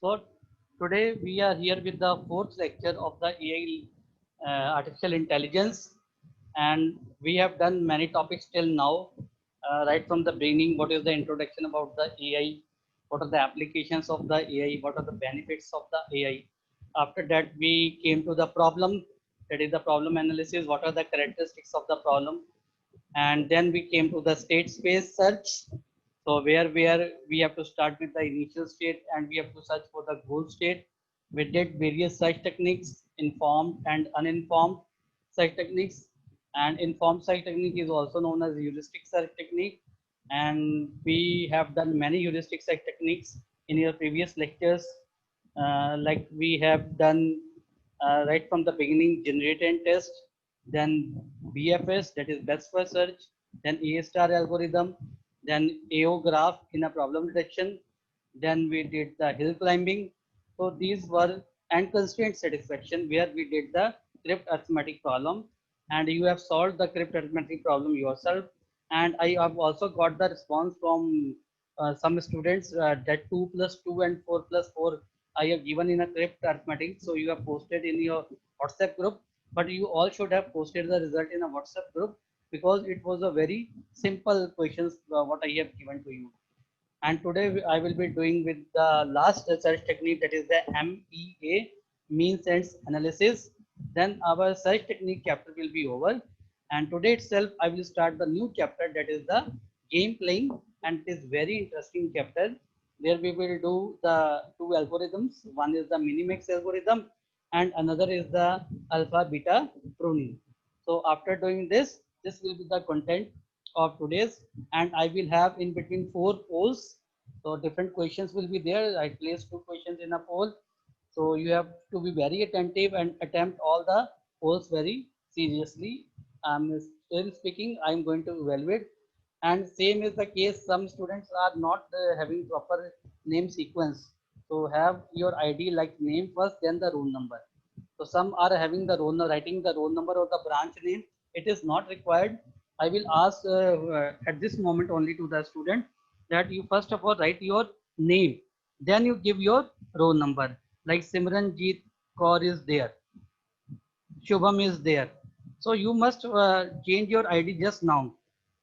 So today we are here with the fourth lecture of the AI, artificial intelligence, and we have done many topics till now. Right from the beginning, what is the introduction about the AI? What are the applications of the AI? What are the benefits of the AI? After that, we came to the problem. That is the problem analysis. What are the characteristics of the problem? And then we came to the state space search. So where we have to start with the initial state and we have to search for the goal state. We did various search techniques, informed and uninformed search techniques. And informed search technique is also known as heuristic search technique. And we have done many heuristic search techniques in your previous lectures. Like we have done right from the beginning, generate and test, then BFS, that is best first search, then A star algorithm, then AO graph in a problem detection, then we did the hill climbing. So these were and constraint satisfaction where we did the crypt arithmetic problem, and you have solved the crypt arithmetic problem yourself. And I have also got the response from some students that 2 plus 2 and 4 plus 4 I have given in a crypt arithmetic. So you have posted in your WhatsApp group, but you all should have posted the result in a WhatsApp group because it was a very simple questions what I have given to you. And today I will be doing with the last search technique, that is the MEA, mean sense analysis. Then our search technique chapter will be over. And today itself I will start the new chapter, that is the game playing, and it is very interesting chapter where we will do the two algorithms. One is the minimax algorithm and another is the alpha beta pruning. So after doing this, this will be the content of today's, and I will have in between four polls. So different questions will be there. I placed two questions in a poll. So you have to be very attentive and attempt all the polls very seriously. I'm still speaking. I'm going to evaluate. And same is the case. Some students are not having proper name sequence. So have your ID like name first, then the roll number. So some are having the roll, writing the roll number or the branch name. It is not required. I will ask at this moment only to the student that you first of all write your name, then you give your roll number. Like Simranjeet Kaur is there, Shubham is there. So you must change your ID just now.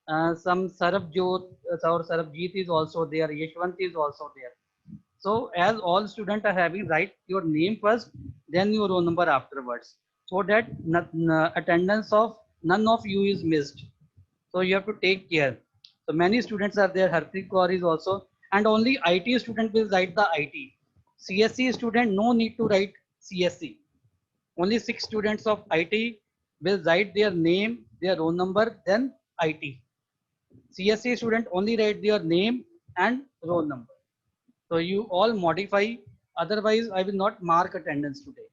Some Sarabjot or Sarabjeet is also there. Yeshwant is also there. So as all students are having, write your name first, then your roll number afterwards, so that attendance of none of you is missed. So you have to take care. So many students are there. Harpreet Kaur is also, and only IT student will write the IT. CSC student no need to write CSC. Only 6 students of IT will write their name, their roll number, then IT. CSC student only write their name and roll number. So you all modify, otherwise I will not mark attendance today.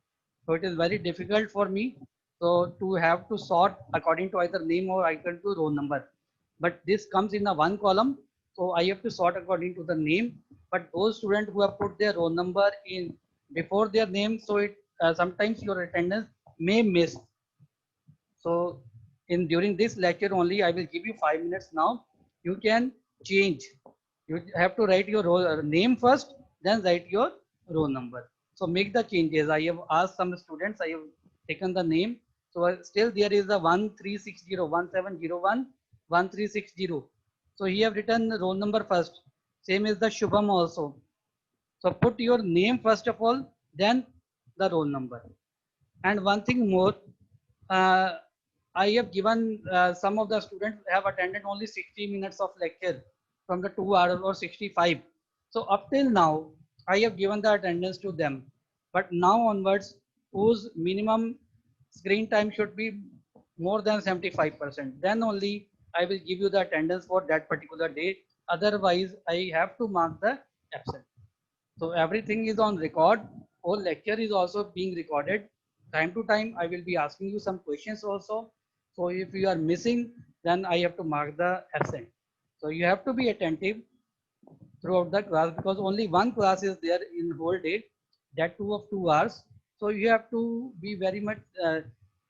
So it is very difficult for me. So to have to sort according to either name or icon to roll number. But this comes in a one column. So I have to sort according to the name. But those students who have put their roll number in before their name, so it sometimes your attendance may miss. So in during this lecture only, I will give you 5 minutes now. You can change. You have to write your roll name first, then write your roll number. So make the changes. I have asked some students. I have taken the name. So still there is the 1360 1701 1360. So he have written the roll number first. Same is the Shubham also. So put your name first of all, then the roll number. And one thing more, uh, I have given some of the students have attended only 60 minutes of lecture from the 2 hours or 65. So up till now, I have given the attendance to them. But now onwards, whose minimum screen time should be more than 75%. Then only I will give you the attendance for that particular day. Otherwise, I have to mark the absent. So everything is on record. Whole lecture is also being recorded. Time to time, I will be asking you some questions also. So if you are missing, then I have to mark the absent. So you have to be attentive throughout the class because only one class is there in whole day, that too of 2 hours. So you have to be very much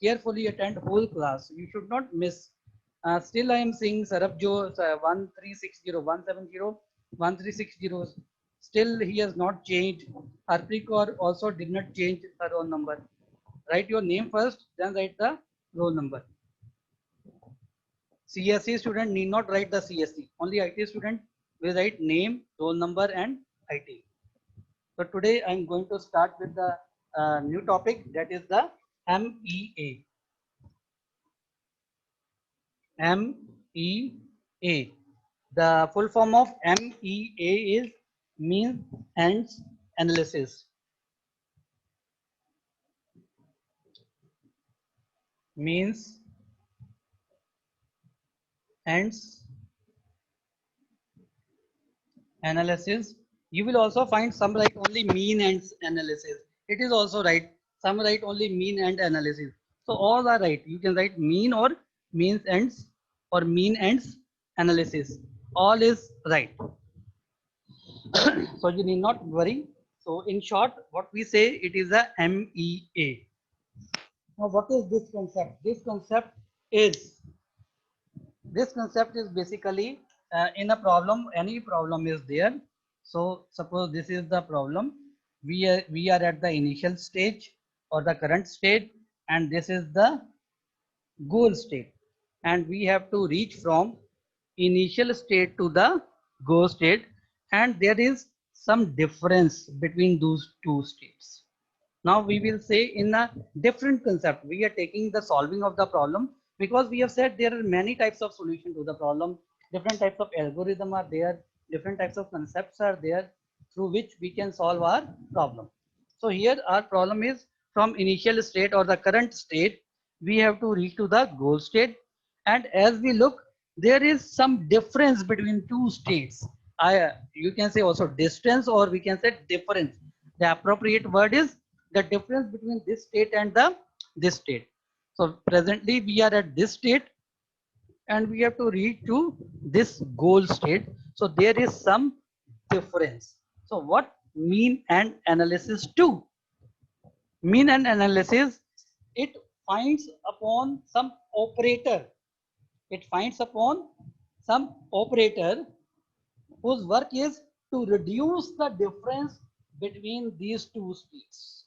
carefully attend whole class. You should not miss. Still, I am seeing Sarabjo 1360 170 1360. Still he has not changed. Harpreet Kaur also did not change her roll number. Write your name first, then write the roll number. CSE student need not write the CSE. Only IT student will write name, roll number and IT. So today I am going to start with the new topic, that is the MEA. MEA. The full form of MEA is mean ends analysis. Means ends analysis. You will also find some write only mean ends analysis. It is also right. Some write only mean end analysis. So all are right. You can write mean or means ends or mean ends analysis. All is right. So you need not worry. So in short, what we say, it is a MEA. Now what is this concept? This concept is basically in a problem, any problem is there. So suppose this is the problem. We are at the initial stage or the current state, and this is the goal state, and we have to reach from initial state to the goal state, and there is some difference between those two states. Now we will say in a different concept. We are taking the solving of the problem, because we have said there are many types of solution to the problem. Different types of algorithm are there. Different types of concepts are there through which we can solve our problem. So here our problem is from initial state or the current state, we have to reach to the goal state. And as we look, there is some difference between two states. You can say also distance, or we can say difference. The appropriate word is the difference between this state and the this state. So presently we are at this state and we have to reach to this goal state. So there is some difference. So what mean and analysis do? Mean and analysis, it finds upon some operator. It finds upon some operator whose work is to reduce the difference between these two states.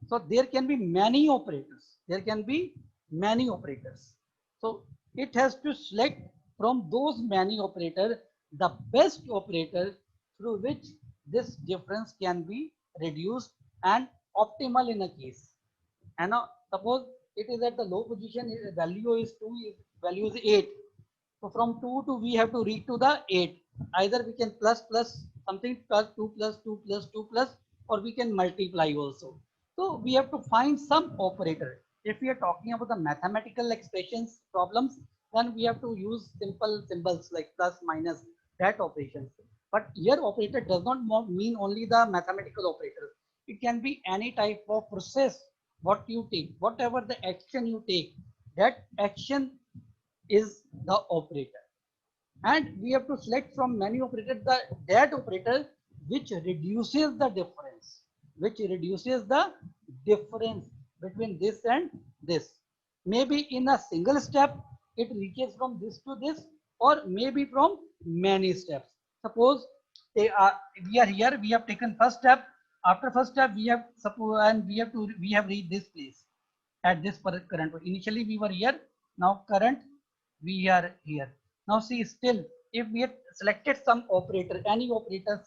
So there can be many operators. There can be many operators. So it has to select from those many operators the best operator through which this difference can be reduced and optimal in a case. And now suppose it is at the low position, value is 2, value is 8. So from 2 to we have to reach to the 8. Either we can plus something, plus 2 plus 2 plus 2 plus, or we can multiply also. So we have to find some operator. If we are talking about the mathematical expressions problems, then we have to use simple symbols like plus, minus, that operations. But here operator does not mean only the mathematical operator. It can be any type of process what you take, whatever the action you take, that action is the operator. And we have to select from many operators that operator which reduces the difference between this and this. Maybe in a single step it reaches from this to this, or maybe from many steps. Suppose we are here, we have taken first step. After first step we have suppose, and we have reached this place at this current. Initially we were here, now current we are here. Now see, still if we have selected some operator, any operators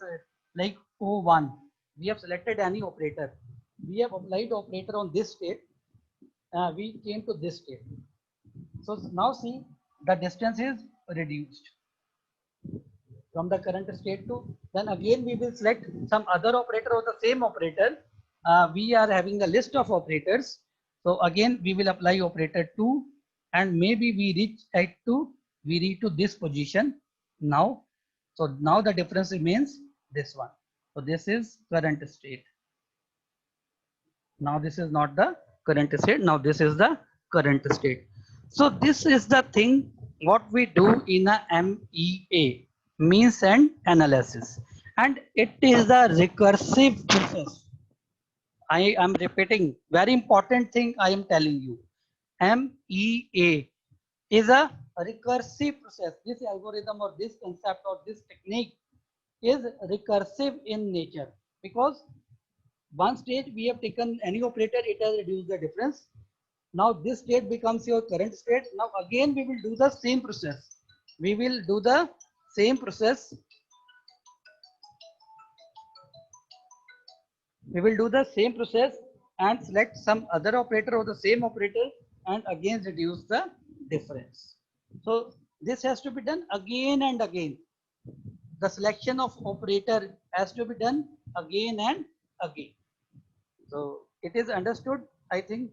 like O1, we have selected any operator, we have applied operator on this state, we came to this state. So now see, the distance is reduced from the current state to, then again we will select some other operator or the same operator. We are having a list of operators. So again we will apply operator 2, and maybe we reach to this position now. So now the difference remains this one. So this is current state. Now this is not the current state. Now this is the current state. So this is the thing what we do in a MEA, means and analysis, and it is a recursive process. I am repeating, very important thing I am telling you. MEA is a recursive process. This algorithm or this concept or this technique is recursive in nature, because one stage we have taken any operator, it has reduced the difference. Now this state becomes your current state. Now again we will do the same process. We will do the same process. We will do the same process and select some other operator or the same operator and again reduce the difference. So this has to be done again and again. The selection of operator has to be done again and again. So it is understood, I think.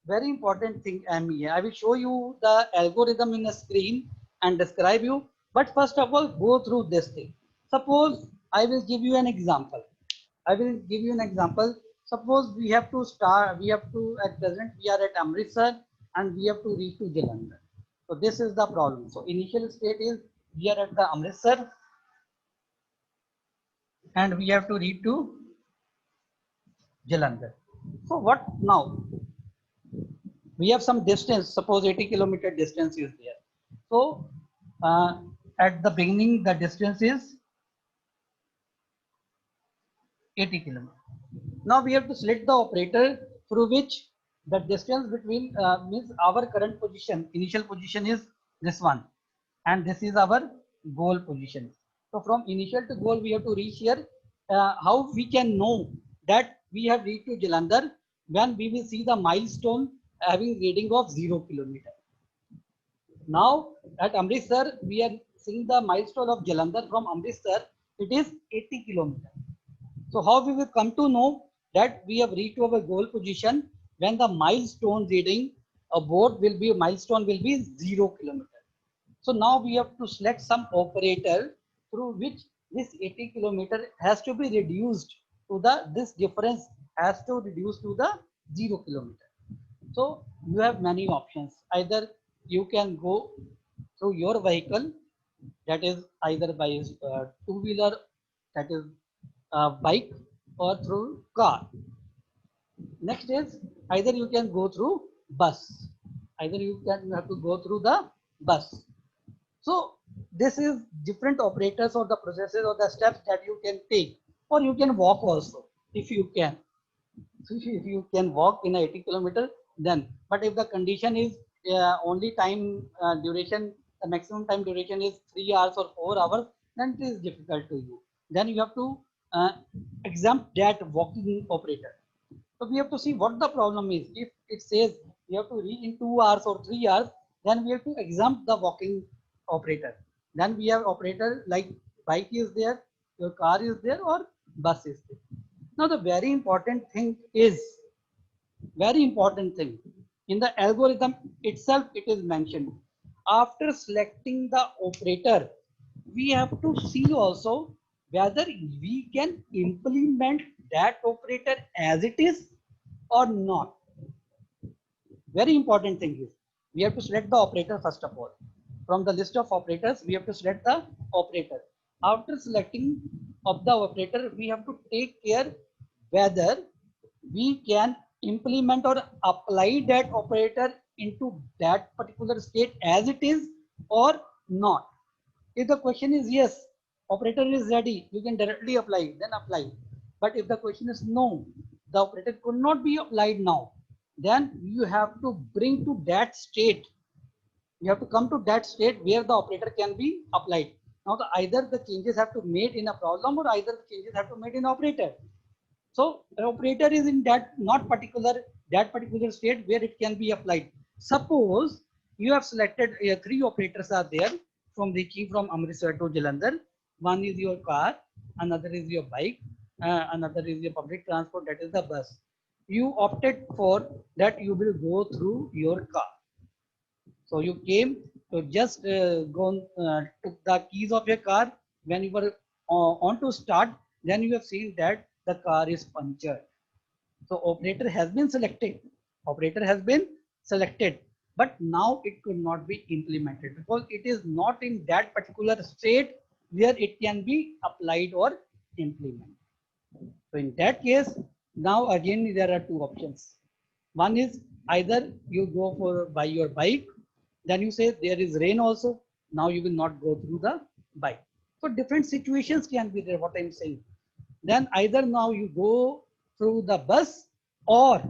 Very important thing, Amy. I will show you the algorithm in the screen and describe you. But first of all, go through this thing. Suppose I will give you an example. I will give you an example. Suppose we have to start, at present, we are at Amritsar and we have to reach to Jalandhar. So this is the problem. So initial state is we are at the Amritsar and we have to reach to Jalandhar. So what now? We have some distance, suppose 80-kilometer distance is there. So at the beginning, the distance is 80 kilometers. Now we have to select the operator through which the distance between means our current position, initial position is this one, and this is our goal position. So from initial to goal, we have to reach here. How we can know that we have reached to Jalandhar? When we will see the milestone having reading of 0 kilometer. Now at Amritsar, we are seeing the milestone of Jalandhar from Amritsar. It is 80 kilometers. So how we will come to know that we have reached our goal position when the milestone reading milestone will be 0 kilometer. So now we have to select some operator through which this 80 kilometer has to be reduced to this difference has to reduce to the 0 kilometer. So you have many options. Either you can go through your vehicle, that is either by two-wheeler, that is bike, or through car. Next is either you can go through bus. Either you have to go through the bus. So this is different operators or the processes or the steps that you can take, or you can walk also if you can. So if you can walk in a 80 kilometer, then. But if the condition is only time duration, the maximum time duration is 3 hours or 4 hours, then it is difficult to you. Then you have to uh, exempt that walking operator. So we have to see what the problem is. If it says you have to reach in 2 hours or 3 hours, then we have to exempt the walking operator. Then we have operator like bike is there, your car is there, or bus is there. Now the very important thing in the algorithm itself, it is mentioned. After selecting the operator, we have to see also whether we can implement that operator as it is or not. Very important thing is we have to select the operator first of all. From the list of operators, we have to select the operator. After selecting of the operator, we have to take care whether we can implement or apply that operator into that particular state as it is or not. If the question is yes, operator is ready, you can directly apply, then apply. But if the question is no, the operator could not be applied now, then you have to bring to that state. You have to come to that state where the operator can be applied. Now, either the changes have to be made in a problem or either the changes have to be made in operator. So the operator is in that particular state where it can be applied. Suppose you have selected three operators are there from reaching from Amritsar to Jalandhar. One is your car, another is your bike, another is your public transport, that is the bus. You opted for that you will go through your car. So you came to just took the keys of your car. When you were on to start, then you have seen that the car is punctured. So operator has been selected. Operator has been selected, but now it could not be implemented because it is not in that particular state where it can be applied or implemented. So in that case, now again there are two options. One is either you go for by your bike, then you say there is rain also. Now you will not go through the bike. So different situations can be there, what I'm saying. Then either now you go through the bus, or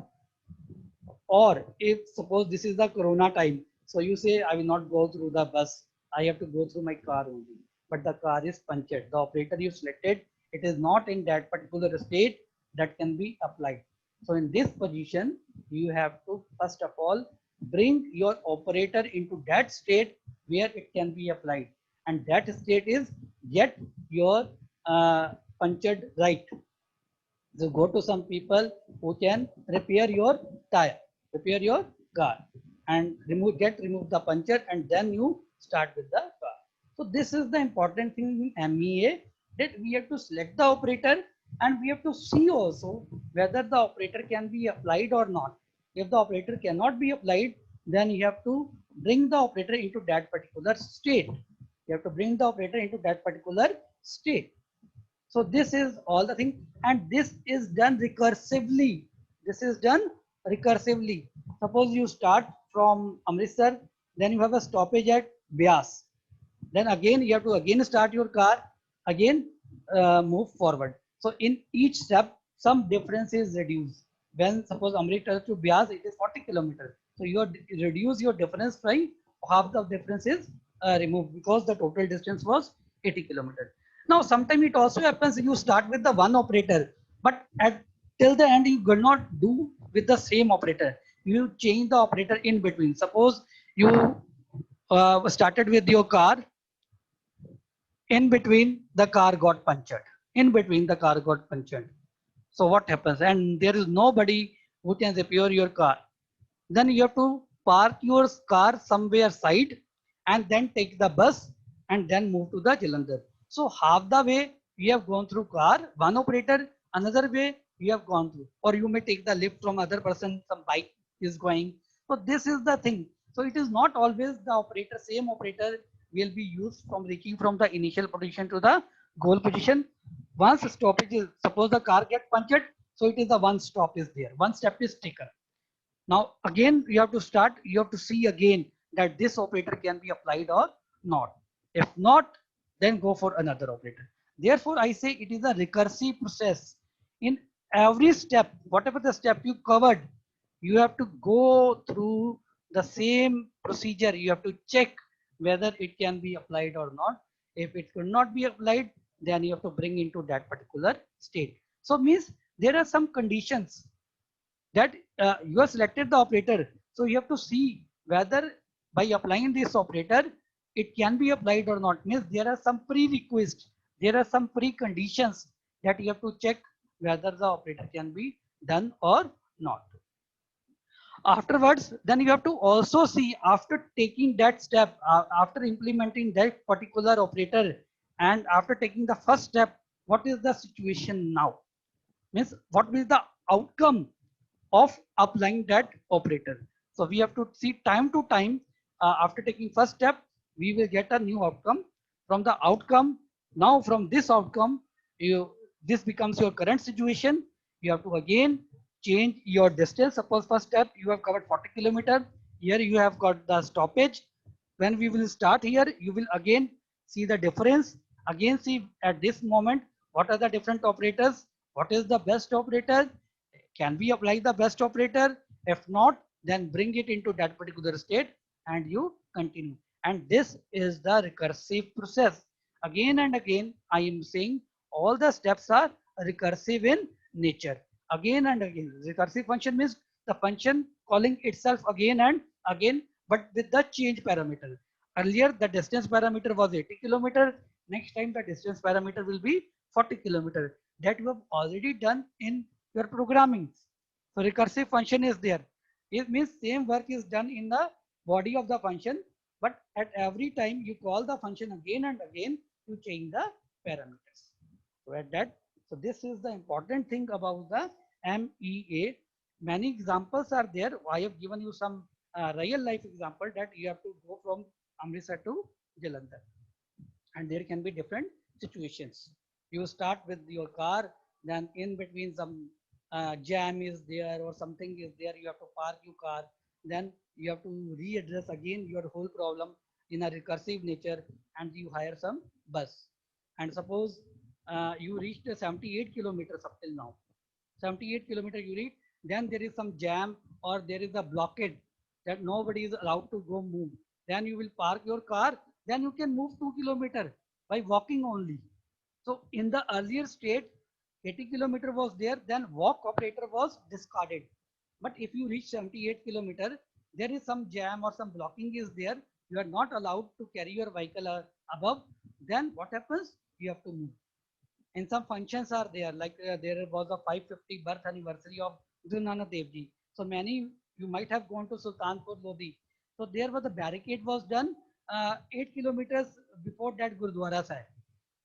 if suppose this is the corona time, so you say I will not go through the bus, I have to go through my car only, but the car is punctured, the operator you selected, it is not in that particular state that can be applied. So in this position you have to first of all bring your operator into that state where it can be applied, and that state is get your punctured right. So go to some people who can repair your tire, repair your car, and remove the puncture, and then you start with the car. So this is the important thing in MEA, that we have to select the operator, and we have to see also whether the operator can be applied or not. If the operator cannot be applied, then you have to bring the operator into that particular state. You have to bring the operator into that particular state. So this is all the thing, and this is done recursively. This is done recursively. Suppose you start from Amritsar, then you have a stoppage at Bias. Then again you have to again start your car, again move forward. So in each step, some difference is reduced. When suppose Amritsar to Bias, it is 40 kilometers. So you reduce your difference by half the difference is removed, because the total distance was 80 kilometers. Now, sometimes it also happens you start with the one operator, but at till the end you will not do with the same operator. You change the operator in between. Suppose you started with your car, in between the car got punctured. In between the car got punctured. So what happens? And there is nobody who can repair your car. Then you have to park your car somewhere side, and then take the bus, and then move to the Jalandhar. So half the way you have gone through car, one operator, another way you have gone through, or you may take the lift from other person, some bike is going. So this is the thing. So it is not always the operator, same operator will be used from reaching from the initial position to the goal position. Once stoppage is, suppose the car get punctured, so it is the one stop is there, one step is taken. Now again you have to start, you have to see again that this operator can be applied or not. If not, then go for another operator. Therefore I say it is a recursive process. In every step, whatever the step you covered, you have to go through the same procedure. You have to check whether it can be applied or not. If it could not be applied, then you have to bring into that particular state. So means there are some conditions that you have selected the operator. So you have to see whether by applying this operator, it can be applied or not. Means there are some prerequisites, there are some preconditions that you have to check whether the operator can be done or not. Afterwards, then you have to also see, after taking that step, after implementing that particular operator, and after taking the first step, what is the situation now? Means what will the outcome of applying that operator. So we have to see time to time, after taking first step, we will get a new outcome. From the outcome, now from this outcome, this becomes your current situation. You have to again change your distance. Suppose first step you have covered 40 kilometers. Here you have got the stoppage. When we will start here, you will again see the difference. Again see at this moment what are the different operators. What is the best operator? Can we apply the best operator? If not, then bring it into that particular state and you continue. And this is the recursive process. Again and again, I am saying all the steps are recursive in nature. Again and again, recursive function means the function calling itself again and again, but with the change parameter. Earlier, the distance parameter was 80 kilometer. Next time, the distance parameter will be 40 kilometer. That you have already done in your programming. So recursive function is there. It means same work is done in the body of the function, but at every time you call the function again and again to change the parameters. So at that, so this is the important thing about the MEA. Many examples are there. I have given you some real life example that you have to go from Amritsar to Jalandhar, and there can be different situations. You start with your car, then in between some jam is there or something is there, you have to park your car, then you have to readdress again your whole problem in a recursive nature, and you hire some bus. and suppose you reached 78 kilometers up till now, 78 kilometer you reach, then there is some jam or there is a blockade that nobody is allowed to go move. Then you will park your car, then you can move 2 kilometer by walking only. So in the earlier state, 80 kilometer was there, then walk operator was discarded. But if you reach 78 kilometer, there is some jam or some blocking is there. You are not allowed to carry your vehicle above. Then what happens? You have to move. And some functions are there, like there was a 550 birth anniversary of Guru Nanak Dev Ji. So many, you might have gone to Sultanpur Lodi. So there was a barricade was done 8 kilometers before that Gurdwara Sahib.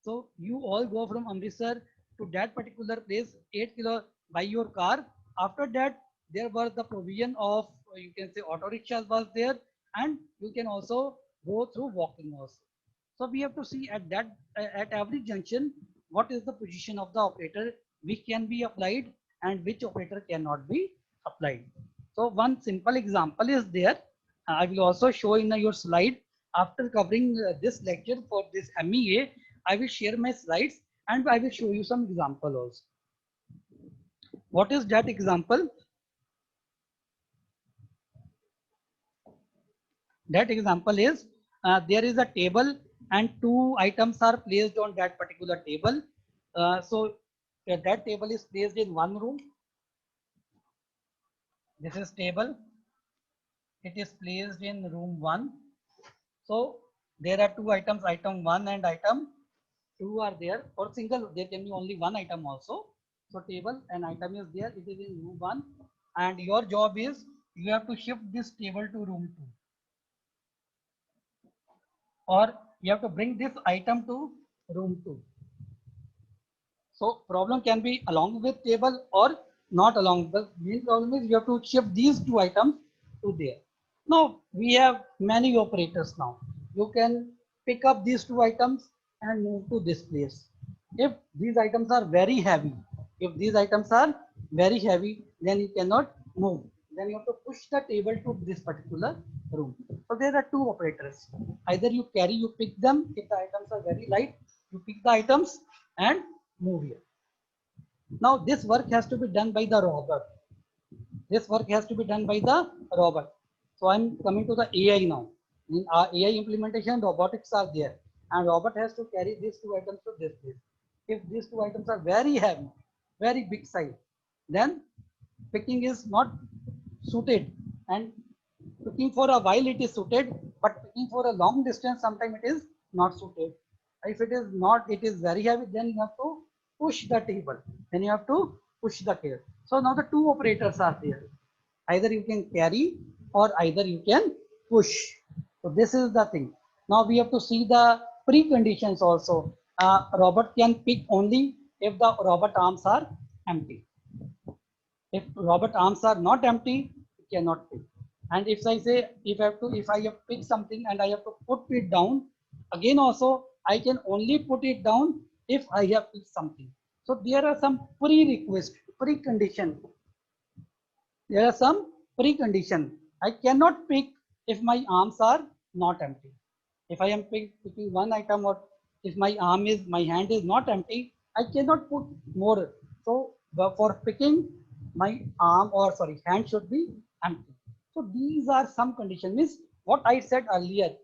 So you all go from Amritsar to that particular place 8 kilo by your car. After that, there was the provision of you can say auto rickshaws was there, and you can also go through walking also. So we have to see at that at every junction what is the position of the operator which can be applied and which operator cannot be applied. So one simple example is there. I will also show in your slide. After covering this lecture for this MEA, I will share my slides and I will show you some example also. What is that example? That example is there is a table and two items are placed on that particular table. That table is placed in one room. This is table. It is placed in room 1. So there are two items, item 1 and item 2 are there, or single, there can be only one item also. So table and item is there, it is in room 1, and your job is you have to shift this table to room 2, or you have to bring this item to room 2. So problem can be along with table or not along. The main problem is you have to shift these two items to there. Now we have many operators now. You can pick up these two items and move to this place. If these items are very heavy, then you cannot move. Then you have to push the table to this particular room. So there are two operators. Either you carry, you pick them. If the items are very light, you pick the items and move here. Now this work has to be done by the robot. This work has to be done by the robot. So I'm coming to the AI now. In our AI implementation, robotics are there, and robot has to carry these two items to this place. If these two items are very heavy, very big size, then picking is not suited, and picking for a while it is suited, but picking for a long distance sometimes it is not suited. If it is not, it is very heavy, then you have to push the table, then you have to push the table. So now the two operators are there, either you can carry or either you can push. So this is the thing. Now we have to see the preconditions also. Robot can pick only if the robot arms are empty. If robot arms are not empty, it cannot pick. And if I say, if I have picked something and I have to put it down, again also I can only put it down if I have picked something. So there are some precondition. There are some precondition. I cannot pick if my arms are not empty. If I am picking one item, or if my hand is not empty, I cannot put more. So for picking, my arm, or sorry, hand should be empty. So these are some conditions. Means what I said earlier,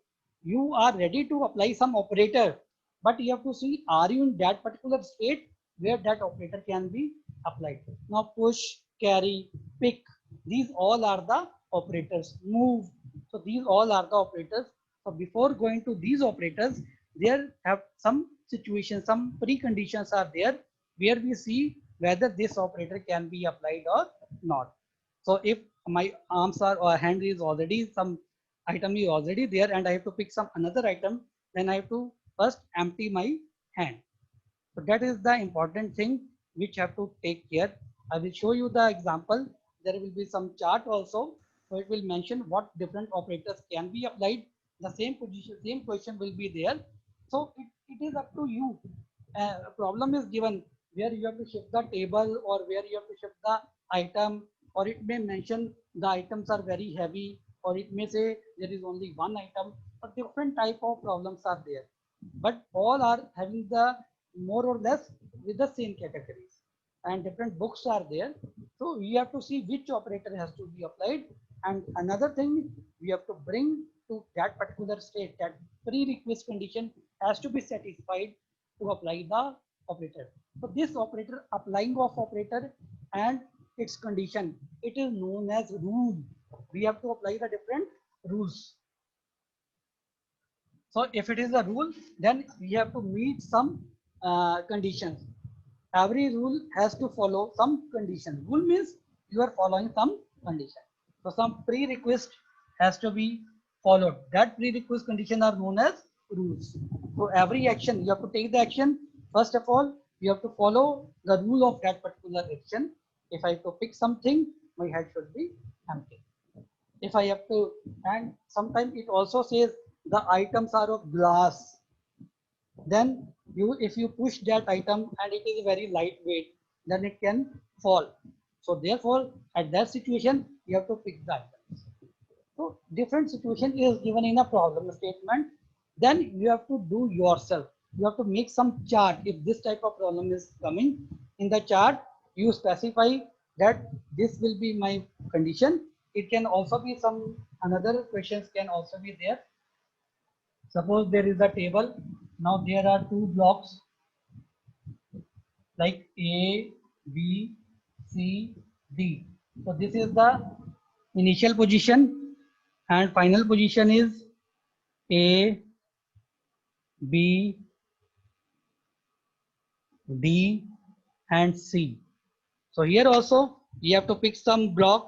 you are ready to apply some operator, but you have to see, are you in that particular state where that operator can be applied. Now push, carry, pick, these all are the operators. Move, so these all are the operators. So before going to these operators, there have some situations, some preconditions are there where we see whether this operator can be applied or not. So if my arms are, or hand is already, some item is already there and I have to pick some another item, then I have to first empty my hand. So that is the important thing which have to take care. I will show you the example. There will be some chart also. So it will mention what different operators can be applied. The same position, same question will be there. So it is up to you. A problem is given where you have to shift the table or where you have to shift the item, or it may mention the items are very heavy, or it may say there is only one item. So different type of problems are there. but all are having the more or less with the same categories, and different books are there. So we have to see which operator has to be applied. And another thing, we have to bring to that particular state that prerequisite condition has to be satisfied to apply the operator. So this operator, applying of operator and its condition, it is known as rule. We have to apply the different rules. So if it is a rule, then we have to meet some conditions. Every rule has to follow some condition. Rule means you are following some condition. So some prerequisite has to be followed. That prerequisite condition are known as rules. So every action, you have to take the action. First of all, you have to follow the rule of that particular action. If I have to pick something, my head should be empty. If I have to, and sometimes it also says the items are of glass, then you, if you push that item and it is very lightweight, then it can fall. So therefore, at that situation, you have to pick the items. So different situation is given in a problem statement. Then you have to do yourself. You have to make some chart. If this type of problem is coming in the chart, you specify that this will be my condition. It can also be some another questions can also be there. Suppose there is a table. Now there are two blocks like A, B, C, D. So this is the initial position and final position is A, B, D and C. So here also you have to pick some block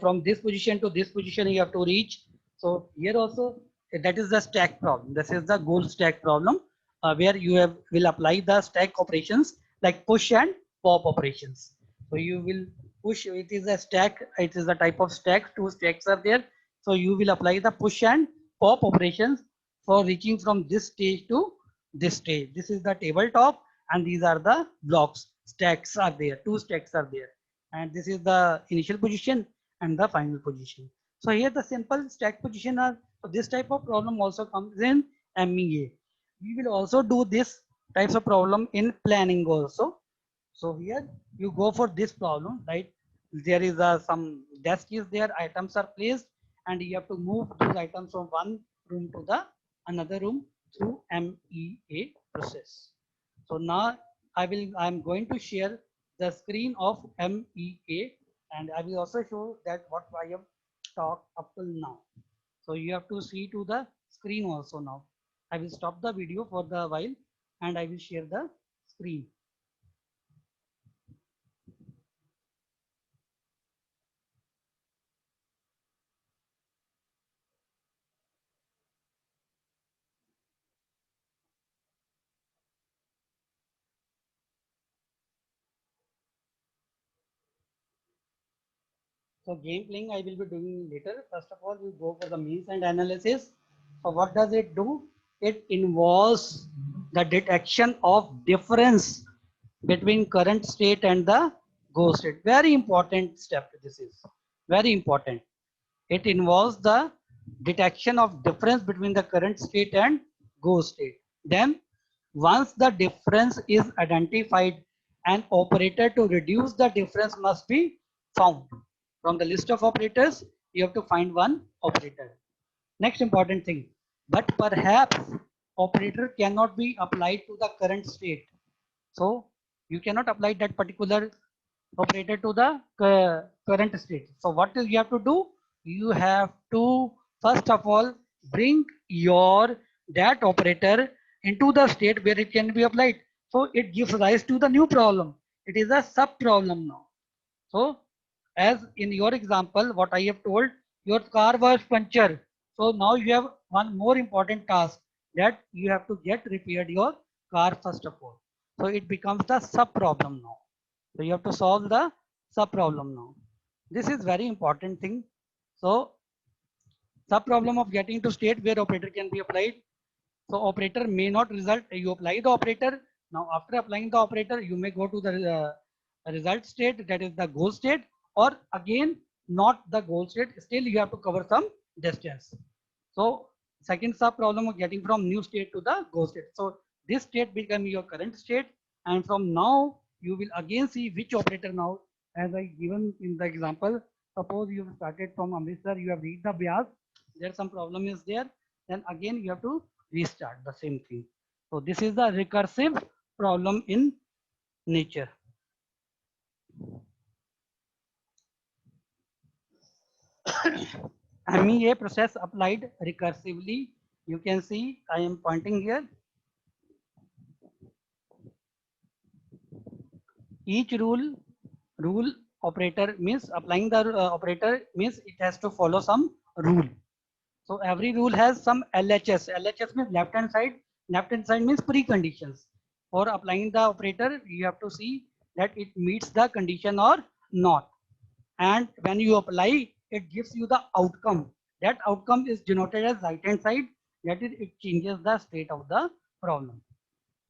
from this position to this position you have to reach. So here also that is the stack problem. This is the goal stack problem where you will apply the stack operations like push and pop operations. So you will push, it is a stack, it is a type of stack, two stacks are there. So you will apply the push and pop operations for reaching from this stage to this stage. This is the tabletop and these are the blocks. Stacks are there, two stacks are there, and this is the initial position and the final position. So here the simple stack position are, so this type of problem also comes in MEA. We will also do this types of problem in planning also. So here you go for this problem, right? There is some desk is there, items are placed, and you have to move those items from one room to the another room through MEA process. So now I'm going to share the screen of MEA, and I will also show that what I have talked up till now. So you have to see to the screen also now. I will stop the video for the while and I will share the screen. So game playing I will be doing later. First of all, we go for the means and analysis. So what does it do? It involves the detection of difference between current state and the goal state. Very important step this is. Very important. It involves the detection of difference between the current state and goal state. Then once the difference is identified, an operator to reduce the difference must be found. From the list of operators, you have to find one operator. Next important thing, but perhaps operator cannot be applied to the current state. So you cannot apply that particular operator to the current state. So what do you have to do? You have to first of all bring your that operator into the state where it can be applied. So it gives rise to the new problem. It is a sub problem now. So as in your example, what I have told, your car was punctured. So now you have one more important task that you have to get repaired your car first of all. So it becomes the sub problem now. So you have to solve the sub problem now. This is very important thing. So sub problem of getting to state where operator can be applied. So operator may not result, you apply the operator. Now after applying the operator, you may go to the result state, that is the goal state, or again not the goal state, still you have to cover some distance. So Second sub problem of getting from new state to the go state. So this state become your current state, and from now you will again see which operator now, as I given in the example. Suppose you have started from Amritsar, you have reached the Bias, there some problem is there, then again you have to restart the same thing. So this is the recursive problem in nature. MEA process applied recursively. You can see I am pointing here. Each rule operator means applying the operator means it has to follow some rule. So every rule has some LHS. LHS means left hand side. Left hand side means preconditions. For applying the operator, you have to see that it meets the condition or not. And when you apply, it gives you the outcome. That outcome is denoted as right hand side. That is, it changes the state of the problem.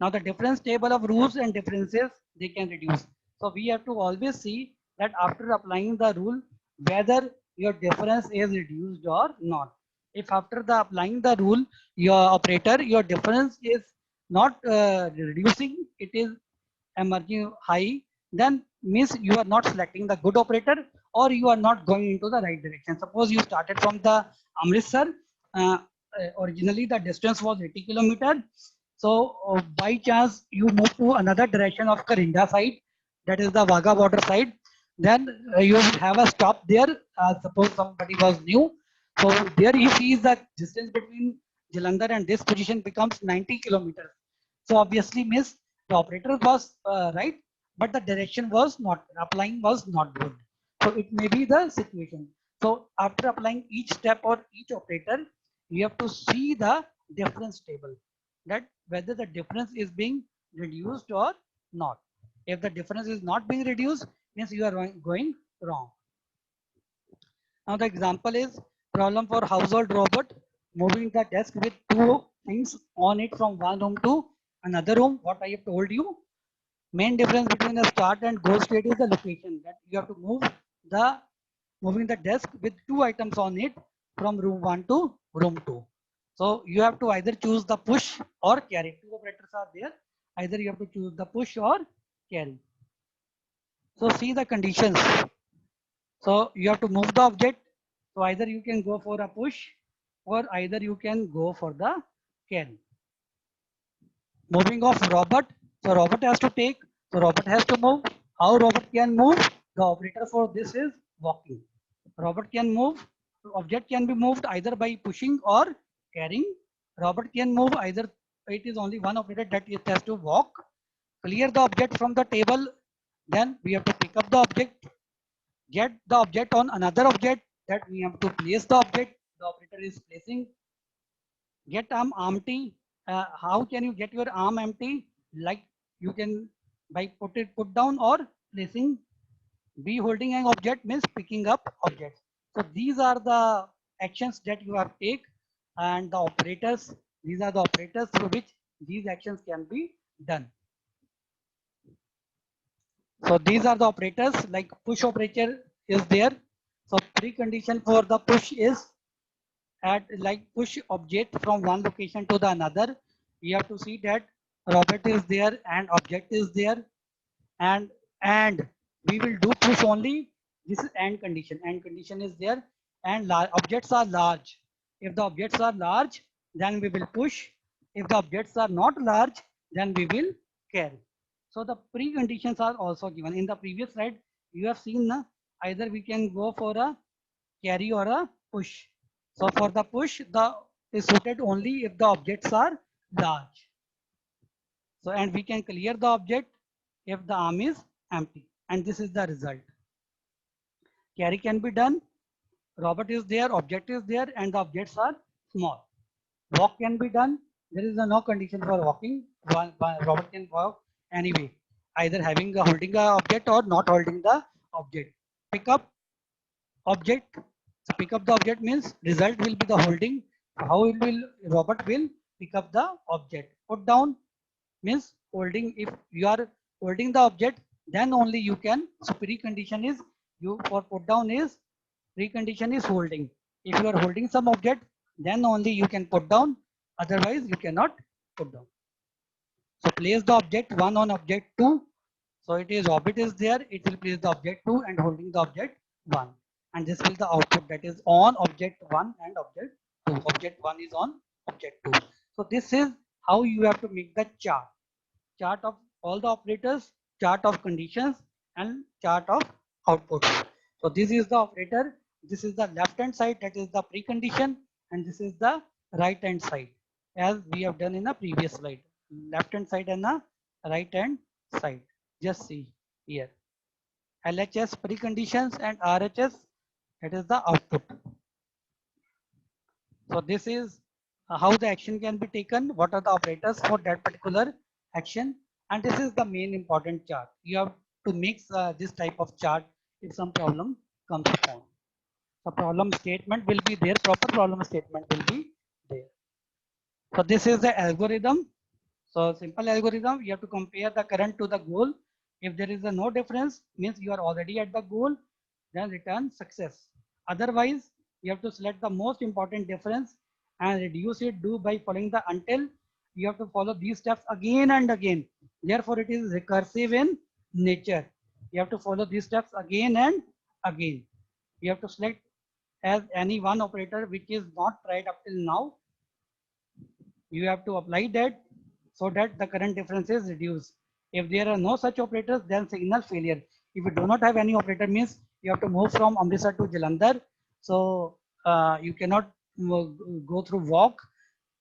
Now the difference table of rules and differences, they can reduce. So we have to always see that after applying the rule, whether your difference is reduced or not. If after the applying the rule, your operator, your difference is not reducing, it is emerging high, then means you are not selecting the good operator or you are not going into the right direction. Suppose you started from the Amritsar, originally the distance was 80 kilometer. So by chance you move to another direction of Karinda side, that is the Wagah border side. Then you have a stop there. Suppose somebody was new, so there he sees the distance between Jalandhar and this position becomes 90 kilometers. So obviously, miss the operator was right, but the direction was not applying was not good. So it may be the situation. So after applying each step or each operator, you have to see the difference table, that whether the difference is being reduced or not. If the difference is not being reduced, means you are going wrong. Now the example is problem for household robot moving the desk with two things on it from one room to another room. What I have told you, main difference between the start and go state is the location, that you have to moving the desk with two items on it from room 1 to room 2. So you have to either choose the push or carry. Two operators are there. Either you have to choose the push or carry. So see the conditions. So you have to move the object. So either you can go for a push or either you can go for the carry. Moving of robot. So robot has to take. So robot has to move. How robot can move? The operator for this is walking. Robot can move. Object can be moved either by pushing or carrying. Robot can move either. It is only one operator that it has to walk. Clear the object from the table. Then we have to pick up the object. Get the object on another object, that we have to place the object. The operator is placing. Get arm empty. How can you get your arm empty? Like you can by put down or placing. Be holding an object means picking up objects. So these are the actions that you have take, and the operators. These are the operators through which these actions can be done. So these are the operators, like push operator is there. So precondition for the push is at like push object from one location to the another. You have to see that robot is there and object is there, and we will do push only. This is and condition. And condition is there, and objects are large. If the objects are large, then we will push. If the objects are not large, then we will carry. So the preconditions are also given. In the previous slide, you have seen either we can go for a carry or a push. So for the push, the is suited only if the objects are large. So and we can clear the object if the arm is empty. And this is the result. Carry can be done. Robot is there, object is there, and the objects are small. Walk can be done. There is no condition for walking. Robot can walk anyway, either having holding a object or not holding the object. Pick up object. So pick up the object means result will be the holding. How it will robot will pick up the object. Put down means holding. If you are holding the object, then only you can. So precondition is you for put down is precondition is holding. If you are holding some object, then only you can put down, otherwise you cannot put down. So place the object 1 on object 2. So it is orbit is there, it will place the object 2 and holding the object 1. And this will the output, that is on object 1 and object 2. Object 1 is on object 2. So this is how you have to make the chart. Chart of all the operators, chart of conditions, and chart of outputs. So this is the operator, this is the left hand side, that is the precondition, and this is the right hand side, as we have done in the previous slide. Left hand side and the right hand side. Just see here. LHS preconditions and RHS, that is the output. So this is how the action can be taken, what are the operators for that particular action, and this is the main important chart. You have to mix this type of chart if some problem comes upon. The problem statement will be there, proper problem statement will be there. So this is the algorithm. So simple algorithm, you have to compare the current to the goal. If there is a no difference, means you are already at the goal, then return success. Otherwise, you have to select the most important difference and reduce it, do by following the until. You have to follow these steps again and again. Therefore, it is recursive in nature. You have to follow these steps again and again. You have to select as any one operator which is not tried up till now. You have to apply that so that the current difference is reduced. If there are no such operators, then signal failure. If you do not have any operator, means you have to move from Amritsar to Jalandhar. So you cannot go through walk.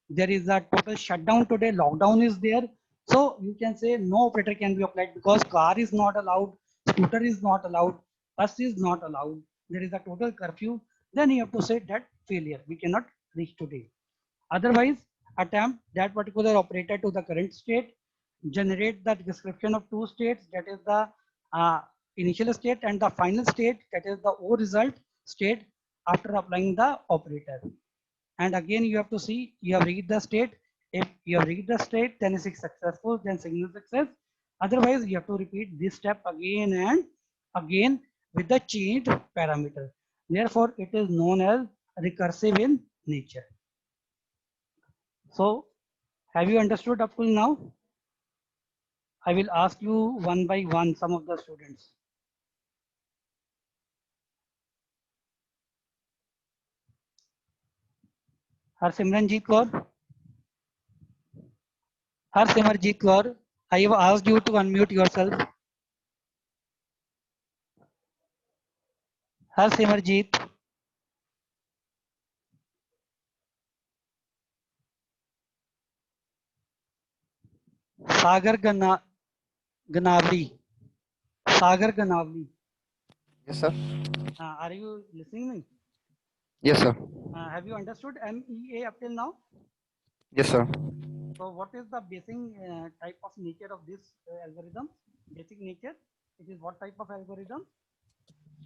There is a total shutdown today. Lockdown is there. So you can say no operator can be applied because car is not allowed, scooter is not allowed, bus is not allowed. There is a total curfew. Then you have to say that failure. We cannot reach today. Otherwise, attempt that particular operator to the current state, generate the description of two states, that is the uh, initial state and the final state, that is the O result state after applying the operator. And again, you have to see, you have read the state. If you have read the state, then it is successful, then signal success. Otherwise, you have to repeat this step again and again with the changed parameter. Therefore, it is known as recursive in nature. So, have you understood up till now? I will ask you one by one, some of the students. Harsimranjit Kaur. Harsimranjit Kaur, I have asked you to unmute yourself. Harsimranjit. Sagar Ganavli. Sagar Ganavli. Yes, sir. Are you listening me? Yes, sir. Have you understood MEA up till now? Yes, sir. So what is the basic type of nature of this algorithm? Basic nature, it is what type of algorithm?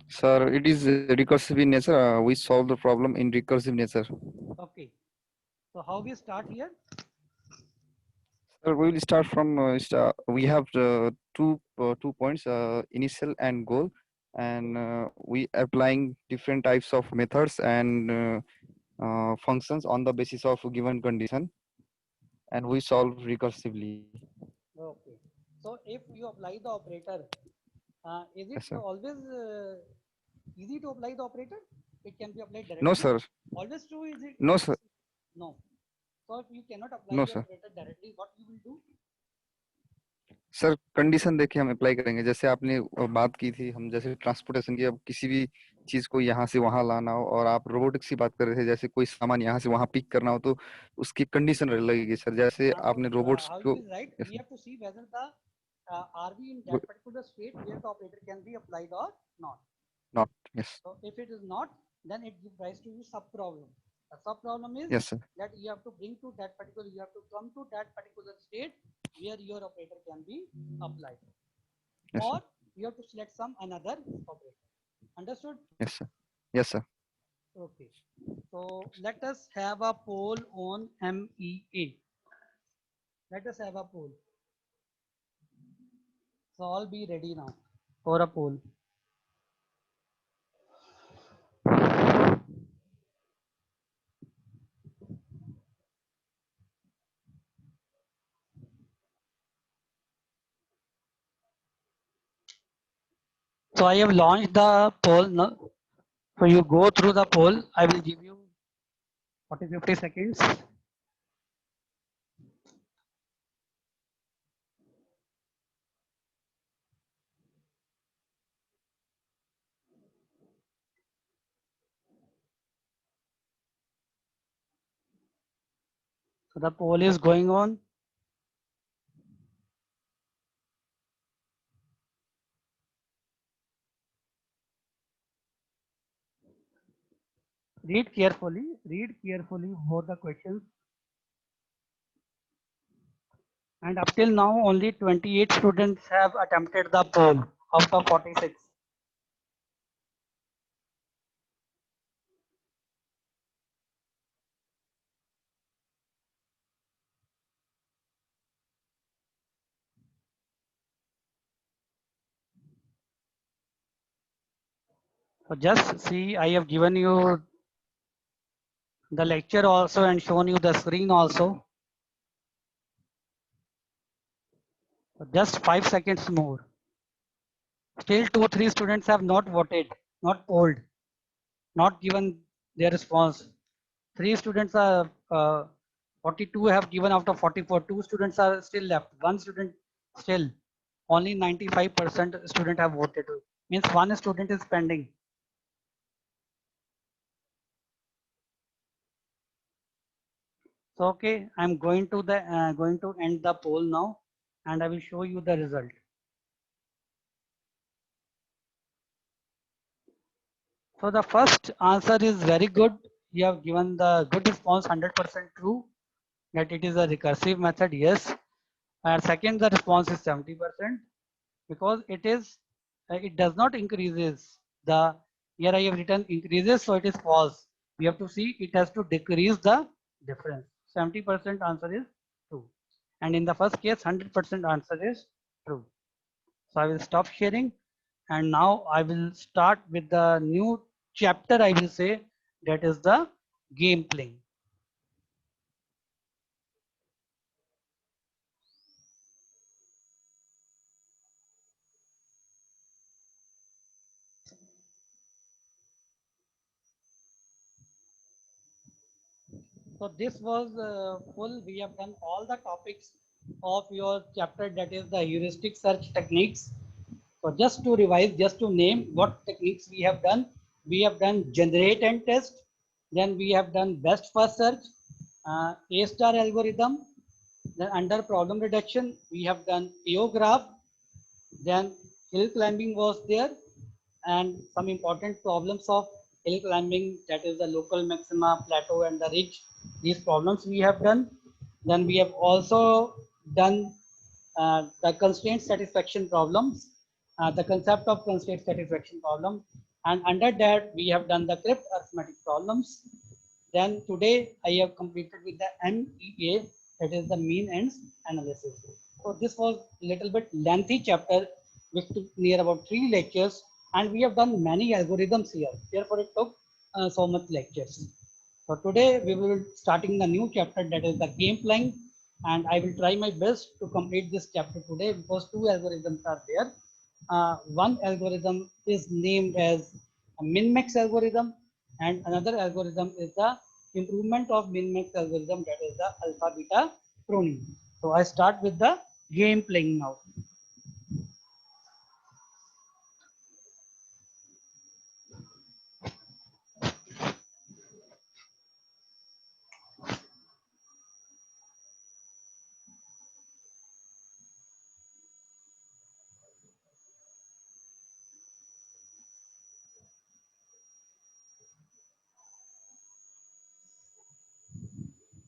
Sir, it is recursive in nature. We solve the problem in recursive nature. Okay. So how we start here? Sir, we will start from we have two points, initial and goal, and we applying different types of methods and functions on the basis of a given condition, and we solve recursively. Okay. So if you apply the operator, is it Yes, sir. always easy to apply the operator? It can be applied No, directly. sir. Always true is it? No, sir. No. So if you cannot apply No, your sir. operator directly, what you will do? Sir condition देखिए हम apply करेंगे जैसे आपने बात की थी हम जैसे ट्रांसपोर्टेशन की अब किसी भी चीज को यहाँ से वहां लाना हो और आप रोबोटिक्स की बात कर रहे थे जैसे कोई सामान यहाँ से वहां पिक करना हो तो उसकी कंडीशन लगेगी सर जैसे So आपने रोबोट्स how को you is right? yes, We have to see whether the are we in वो- that particular state where the operator can be applied or not. not yes So if it is not, then it gives rise to sub problem. The sub problem is yes sir that you have to bring to that particular, you have to come to that particular state where your operator can be applied, yes or sir you have to select some another operator. Understood? yes sir yes sir Okay. So let us have a poll on MEA. Let us have a poll. So all be ready now for a poll. So I have launched the poll now. So you go through the poll. I will give you 40-50 seconds. So the poll is going on. Read carefully. Read carefully both the questions. And up till now, only 28 students have attempted the poll out of 46. So just see, I have given you the lecture also and shown you the screen also. So just 5 seconds more. Still 2-3 students have not voted, not polled, not given their response. 3 students are 42 have given out of 44. 2 students are still left. 1 student still. Only 95% student have voted. Means 1 student is pending. So okay, I'm going to end the poll now, and I will show you the result. So the first answer is very good. You have given the good response, 100% true, that it is a recursive method. Yes. And second, the response is 70% because it does not increases. The here I have written increases, so it is false. We have to see it has to decrease the difference. 70% answer is true. And in the first case, 100% answer is true. So I will stop sharing, and now I will start with the new chapter, I will say, that is the game playing. So this was full. We have done all the topics of your chapter, that is the heuristic search techniques. So just to revise, just to name what techniques we have done. We have done generate and test. Then we have done best first search, A star algorithm. Then under problem reduction, we have done AO graph. Then hill climbing was there, and some important problems of hill climbing, that is the local maxima, plateau, and the ridge. These problems we have done. Then we have also done the constraint satisfaction problems, the concept of constraint satisfaction problem, and under that we have done the crypt arithmetic problems. Then today I have completed with the MEA, that is the mean ends analysis. So this was little bit lengthy chapter which took near about 3 lectures, and we have done many algorithms here. Therefore, it took so much lectures. So today we will starting the new chapter, that is the game playing, and I will try my best to complete this chapter today because 2 algorithms are there. One algorithm is named as a min-max algorithm, and another algorithm is the improvement of min-max algorithm, that is the alpha beta pruning. So I start with the game playing now.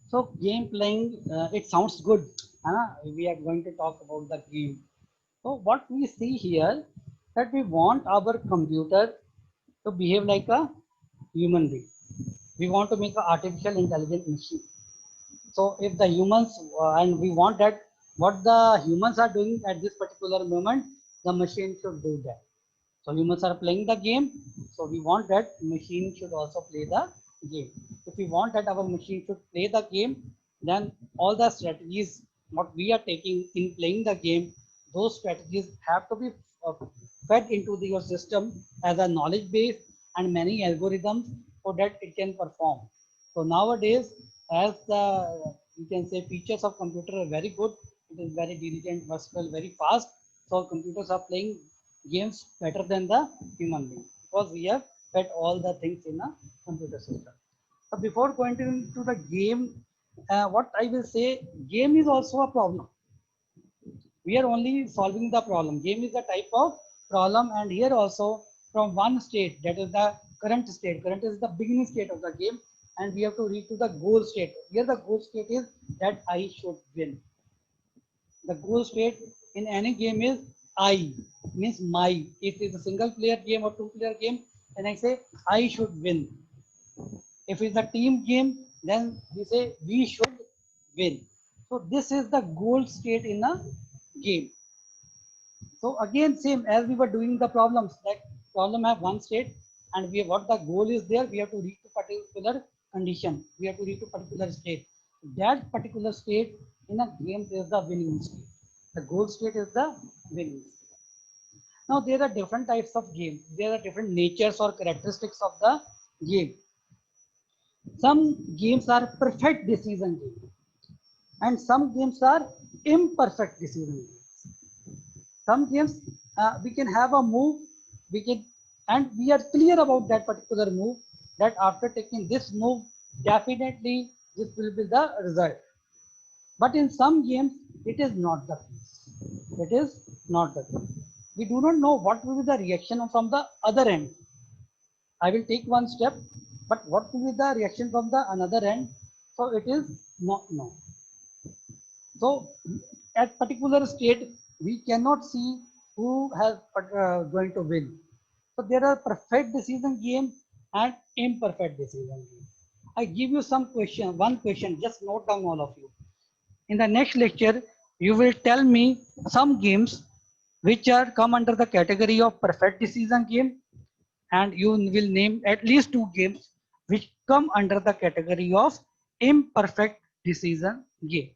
So game playing, it sounds good. We are going to talk about the game. So what we see here, that we want our computer to behave like a human being. We want to make an artificial intelligent machine. So if the humans, and we want that what the humans are doing at this particular moment, the machine should do that. So humans are playing the game. So we want that machine should also play the game. If we want that our machine should play the game, then all the strategies what we are taking in playing the game, those strategies have to be uh, fed into your system as a knowledge base and many algorithms so that it can perform. So nowadays, as the you can say features of computer are very good, it is very diligent, versatile, very fast. So computers are playing games better than the human being because we have fed all the things in a computer system. So before going into the game, what I will say, game is also a problem. We are only solving the problem. Game is a type of problem, and here also from one state, that is the current state. Current is the beginning state of the game, and we have to reach to the goal state. Here the goal state is that I should win. The goal state in any game is I, means my. If it's a single player game or two player game, then I say I should win. If it's a team game, then we say we should win. So this is the goal state in a game. So again, same as we were doing the problems, like problem have one state, and we what the goal is there, we have to reach to particular condition, we have to reach to particular state. That particular state in a game is the winning state. The goal state is the winning state. Now there are different types of games. There are different natures or characteristics of the game. Some games are perfect decision games, and some games are imperfect decision games. Some games we can have a move, we can, and we are clear about that particular move, that after taking this move, definitely this will be the result. But in some games, it is not the case. It is not the case. We do not know what will be the reaction from the other end. I will take one step, but what will be the reaction from the another end? So it is not known. So at particular state, we cannot see who has going to win. So there are perfect decision game and imperfect decision game. I give you some question, one question, just note down all of you. In the next lecture, you will tell me some games which are come under the category of perfect decision game, and you will name at least two games which come under the category of imperfect decision game.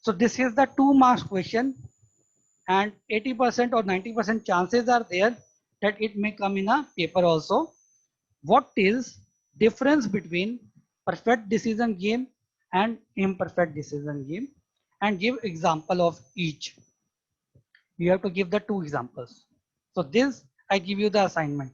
So this is the 2 marks question, and 80% or 90% chances are there that it may come in a paper also. What is difference between perfect decision game and imperfect decision game, and give example of each. You have to give the two examples. So this I give you the assignment.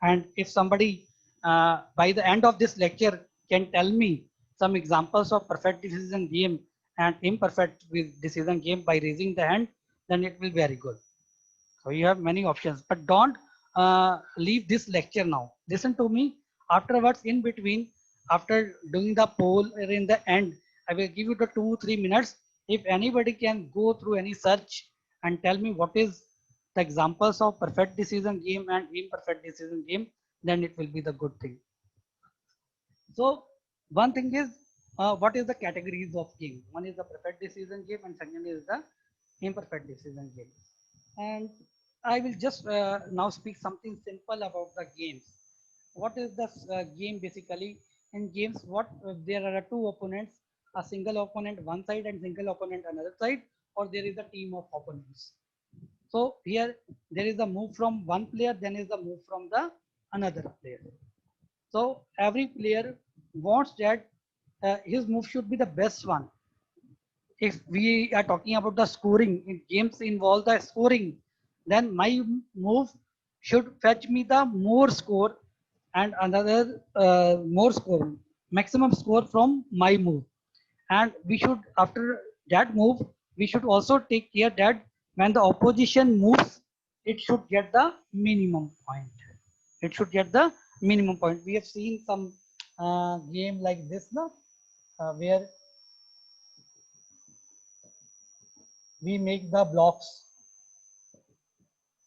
And if somebody by the end of this lecture can tell me some examples of perfect decision game and imperfect decision game by raising the hand, then it will be very good. So you have many options, but don't leave this lecture now. Listen to me. Afterwards, in between, after doing the poll or in the end, I will give you the 2-3 minutes. If anybody can go through any search and tell me what is the examples of perfect decision game and imperfect decision game, then it will be the good thing. So one thing is, what is the categories of game? One is the perfect decision game, and second is the imperfect decision game. And I will just now speak something simple about the games. What is the game basically? In games, what there are two opponents, a single opponent one side and single opponent another side, or there is a team of opponents. So here there is a move from one player, then is the move from the another player. So every player wants that his move should be the best one. If we are talking about the scoring, if games involve the scoring, then my move should fetch me the more score, and another more score, maximum score from my move. And we should, after that move, we should also take care that when the opposition moves, it should get the minimum point. It should get the minimum point. We have seen some game like this, no? Where we make the blocks,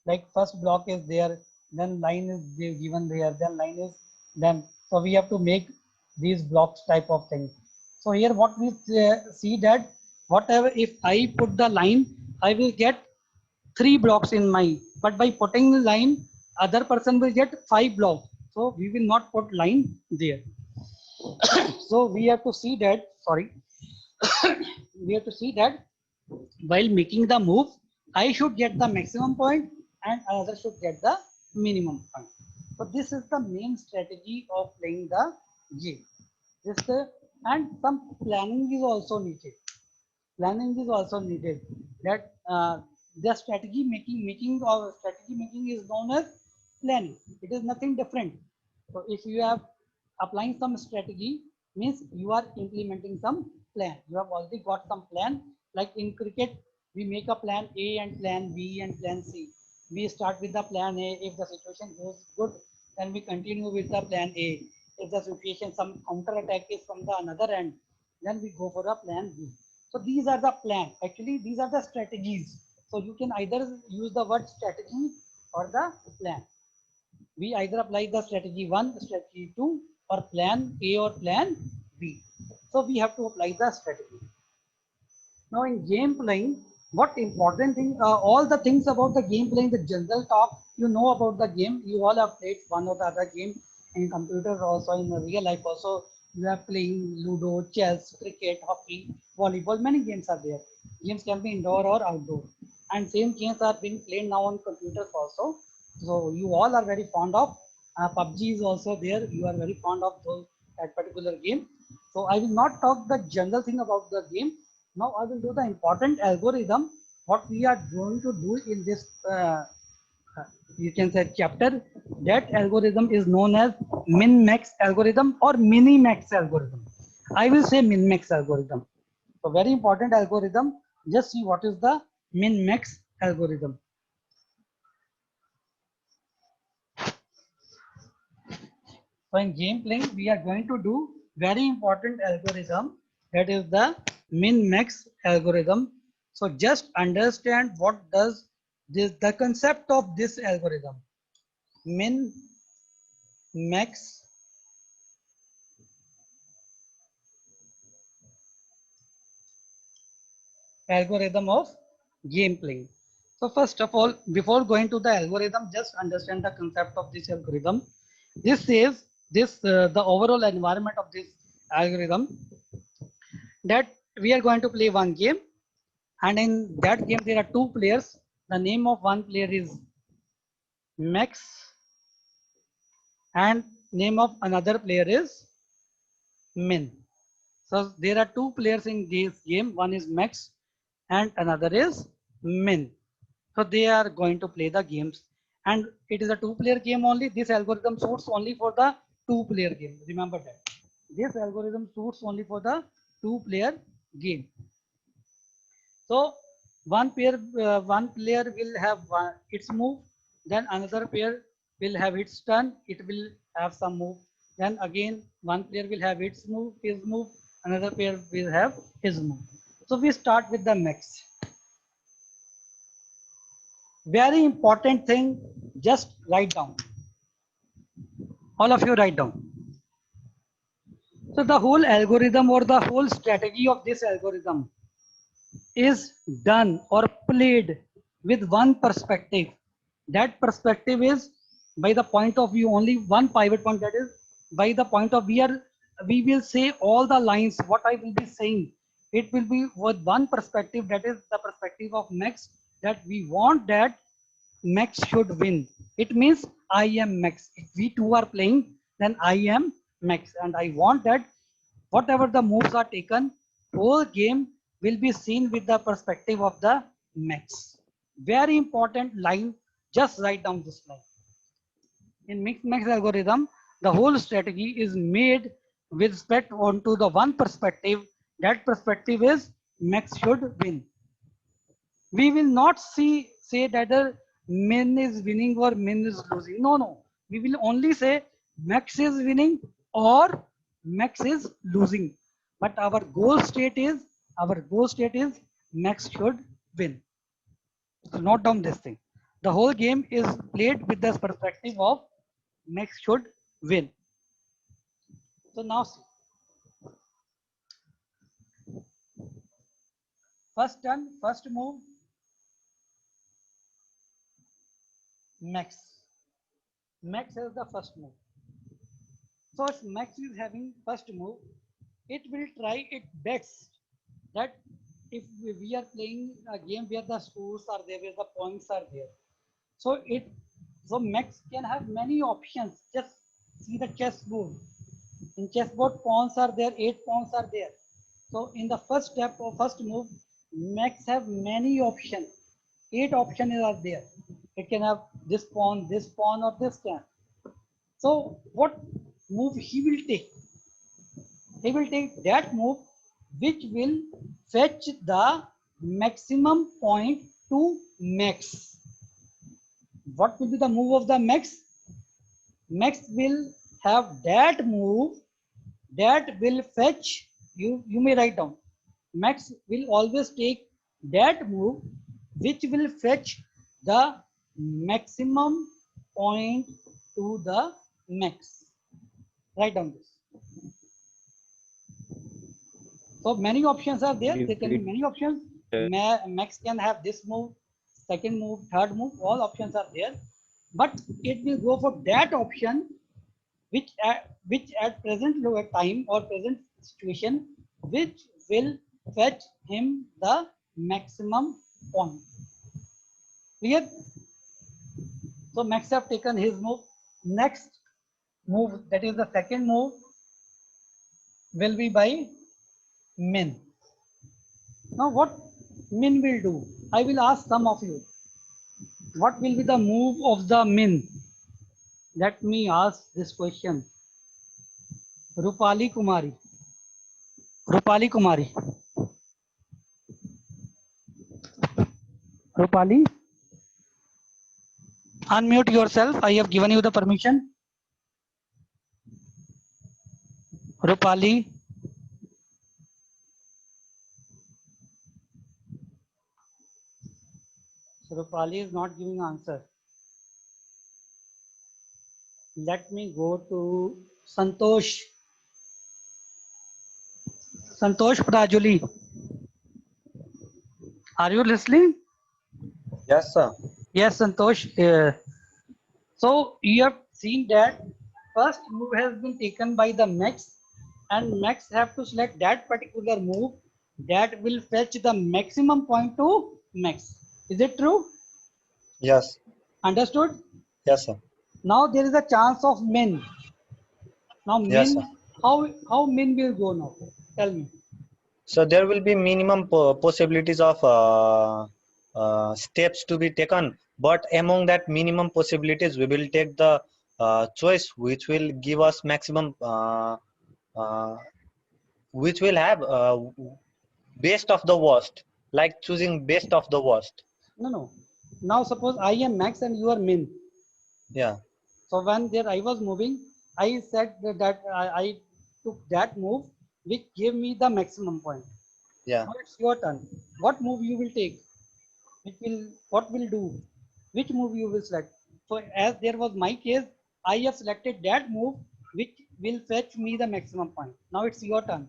like first block is there, then line is given there, then line is then, so we have to make these blocks type of thing. So here what we see that whatever, if I put the line, I will get 3 blocks in my, but by putting the line, other person will get 5 blocks, so we will not put line there. So we have to see that, sorry, we have to see that while making the move, I should get the maximum point and another should get the minimum point. So this is the main strategy of playing the game. This and some planning is also needed. Planning is also needed. That the strategy making is known as planning. It is nothing different. So if you have applying some strategy, means you are implementing some plan. You have already got some plan. Like in cricket, we make a plan A and plan B and plan C. We start with the plan A. If the situation goes good, then we continue with the plan A. If the situation, some counter attack is from the another end, then we go for a plan B. So these are the plan. Actually, these are the strategies. So you can either use the word strategy or the plan. We either apply the strategy 1, strategy 2, or plan A or plan B. So we have to apply the strategy. Now in game playing, what important thing, all the things about the game playing, the general talk, you know about the game. You all have played one or the other game in computers also, in real life also. You are playing Ludo, chess, cricket, hockey, volleyball. Many games are there. Games can be indoor or outdoor. And same games are being played now on computers also. So you all are very fond of. PUBG is also there. You are very fond of that particular game. So I will not talk the general thing about the game. Now I will do the important algorithm. What we are going to do in this, you can say chapter. That algorithm is known as min-max algorithm or mini-max algorithm. I will say min-max algorithm. So very important algorithm. Just see what is the min-max algorithm. So in game playing, we are going to do very important algorithm, that is the min-max algorithm. So just understand what does this, the concept of this algorithm. Min-max algorithm of game playing. So first of all, before going to the algorithm, just understand the concept of this algorithm. This says the overall environment of this algorithm, that we are going to play one game, and in that game there are two players. The name of one player is Max and name of another player is Min. So there are two players in this game. One is Max and another is Min. So they are going to play the games, and it is a two-player game only. This algorithm suits only for the two-player game. Remember that. This algorithm suits only for the two-player game. So one player will have its move, then another player will have its turn. It will have some move. Then again, one player will have his move. Another player will have his move. So we start with the max. Very important thing, just write down. All of you write down. So the whole algorithm or the whole strategy of this algorithm is done or played with one perspective. That perspective is by the point of view, only one pivot point, that is by the point of view we will say all the lines what I will be saying. It will be with one perspective, that is the perspective of Max, that we want that Max should win. It means I am Max. If we two are playing, then I am Max, and I want that whatever the moves are taken, whole game will be seen with the perspective of the Max. Very important line. Just write down this line. In mixed max algorithm, the whole strategy is made with respect onto the one perspective. That perspective is Max should win. We will not say that the Min is winning or Min is losing. No, no. We will only say Max is winning or Max is losing. But our goal state is Max should win. So note down this thing. The whole game is played with the perspective of Max should win. So now see. First turn, first move, Max. Max has the first move. So if Max is having first move, it will try its best that if we are playing a game where the scores are there, where the points are there, so Max can have many options. Just see the chessboard. In chessboard, pawns are there, 8 pawns are there. So in the first step or first move, Max have many options. 8 options are there. It can have this pawn, or this pawn. So what move he will take? He will take that move which will fetch the maximum point to Max. What will be the move of the Max? Max will have that move that will fetch, you may write down. Max will always take that move which will fetch the maximum point to the Max. Write down this. So many options are there. There can be many options. Max can have this move, second move, third move. All options are there, but it will go for that option which at present time or present situation, which will fetch him the maximum point. Clear? So Max have taken his move. Next move, that is the second move, will be by Min. Now what Min will do? I will ask some of you. What will be the move of the Min? Let me ask this question. Rupali Kumari. Rupali Kumari. Rupali, unmute yourself. I have given you the permission. Rupali. So Rupali is not giving answer. Let me go to Santosh. Santosh Prajuli. Are you listening? Yes, sir. Yes, Santosh. So you have seen that first move has been taken by the Max, and Max have to select that particular move that will fetch the maximum point to Max. Is it true? Yes. Understood? Yes, sir. Now there is a chance of Min. Now Yes, Min, sir. how Min will go now? Tell me. So there will be minimum possibilities of steps to be taken, but among that minimum possibilities, we will take the choice which will give us maximum, which will have best of the worst, like choosing best of the worst. No. Now suppose I am Max and you are Min. Yeah. So when there I was moving, I said that I took that move which gave me the maximum point. Yeah. Now it's your turn. What move you will take? What will do? Which move you will select? So as there was my case, I have selected that move which will fetch me the maximum point. Now it's your turn.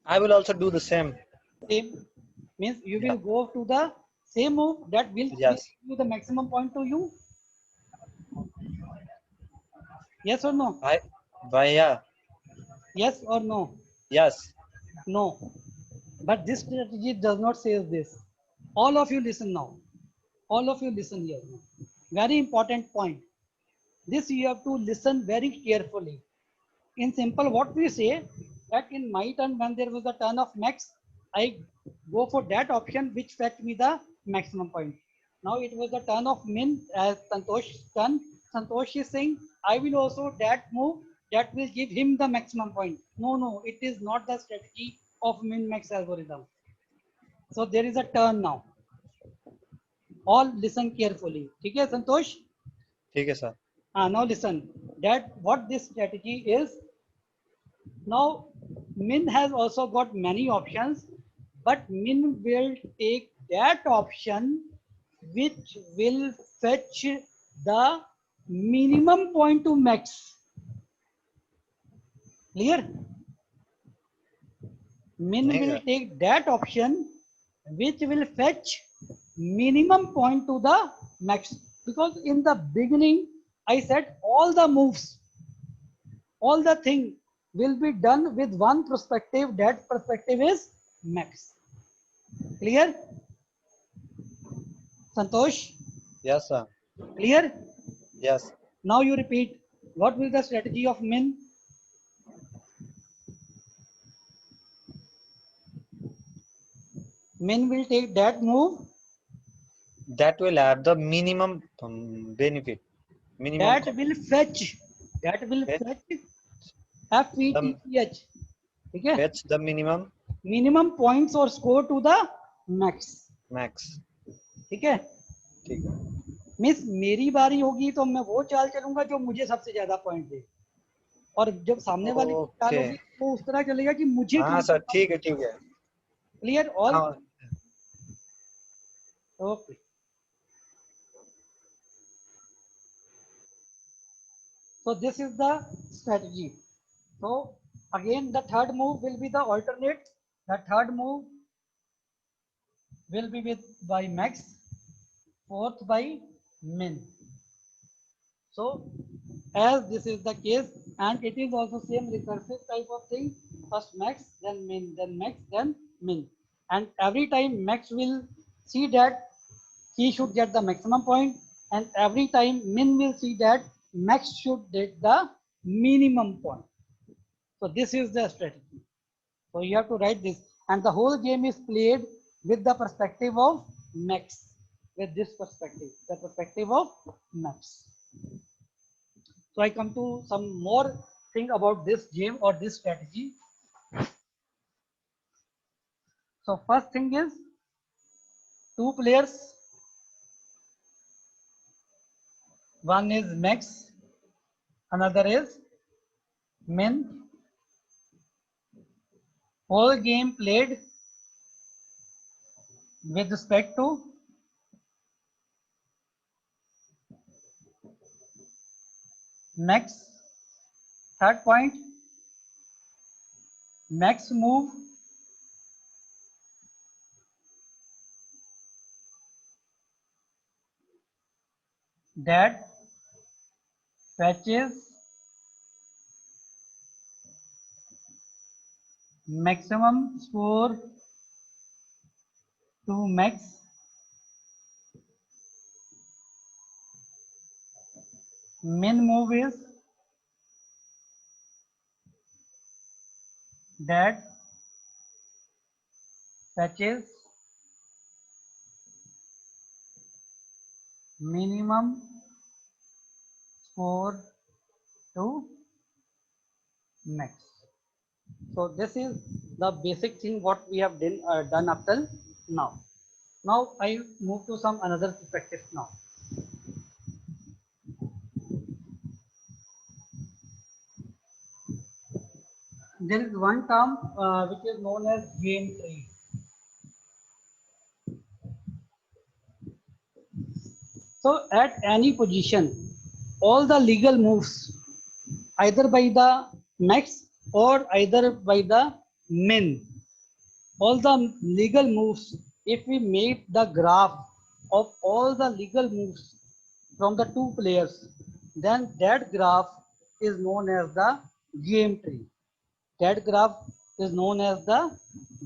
I will also do the same. Same means you Yeah. will go to the same move that will give Yes. you the maximum point to you. Yes or no? Yeah. Yes or no? Yes. No. But this strategy does not say this. All of you listen now. All of you listen here. Very important point. This you have to listen very carefully. In simple, what we say that in my turn, when there was a turn of Max, I go for that option which fetch me the maximum point. Now it was the turn of Min as Santosh's turn. Santosh is saying, I will also that move that will give him the maximum point. No, it is not the strategy of min-max algorithm. So there is a turn now. All listen carefully. Okay, Santosh? ठीक है sir. Now listen. That what this strategy is. Now min has also got many options, but min will take that option which will fetch the minimum point to max. Clear? Min will take that option which will fetch minimum point to the max, because in the beginning I said all the moves, all the thing will be done with one perspective. That perspective is max. Clear? Santosh? Yes, sir. Clear? Yes. Now you repeat. What will the strategy of min? Min will take that move That will have the minimum benefit. Minimum that will fetch. That will fetch fetch the FETCH. ठीक है? fetch the minimum Minimum points or score to the max. max. ठीक है? ठीक है. Miss मेरी बारी होगी तो मैं वो चाल चलूंगा जो मुझे सबसे ज्यादा पॉइंट दे, और जब सामने वाले की चाल ओके. होगी वो उस तरह चलेगा कि मुझे हाँ सर, ठीक है, ठीक है. Clear all. हाँ. Okay. So this is the strategy. So again the third move will be the alternate. The third move will be with by max, fourth by min. So as this is the case, and it is also same recursive type of thing, first max, then min, then max, then min, and every time max will see that he should get the maximum point, and every time min will see that max should get the minimum point. So this is the strategy. So you have to write this, and the whole game is played with the perspective of max, with this perspective, the perspective of max. So I come to some more thing about this game or this strategy. So first thing is two players. One is max, another is min. Whole game played with respect to max. Third point, max move that fetches maximum score to max. Min move is that fetches minimum score to max. So this is the basic thing what we have done up till now. Now I move to some another perspective now. There is one term which is known as game tree. So at any position, all the legal moves, either by the max or either by the min, all the legal moves, if we make the graph of all the legal moves from the two players, then that graph is known as the game tree. That graph is known as the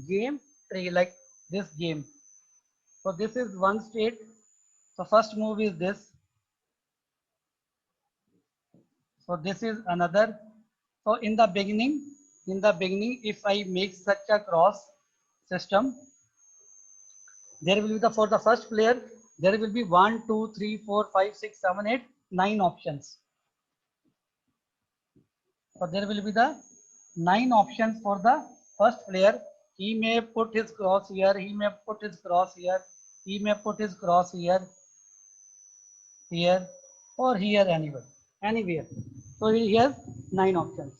game tree, like this game. So this is one state. So first move is this. So this is another. So in the beginning, if I make such a cross system, there will be for the first player, there will be 1, 2, 3, 4, 5, 6, 7, 8, 9 options. So there will be the 9 options for the first player. He may put his cross here, he may put his cross here, he may put his cross here, or here, anywhere. So he has 9 options.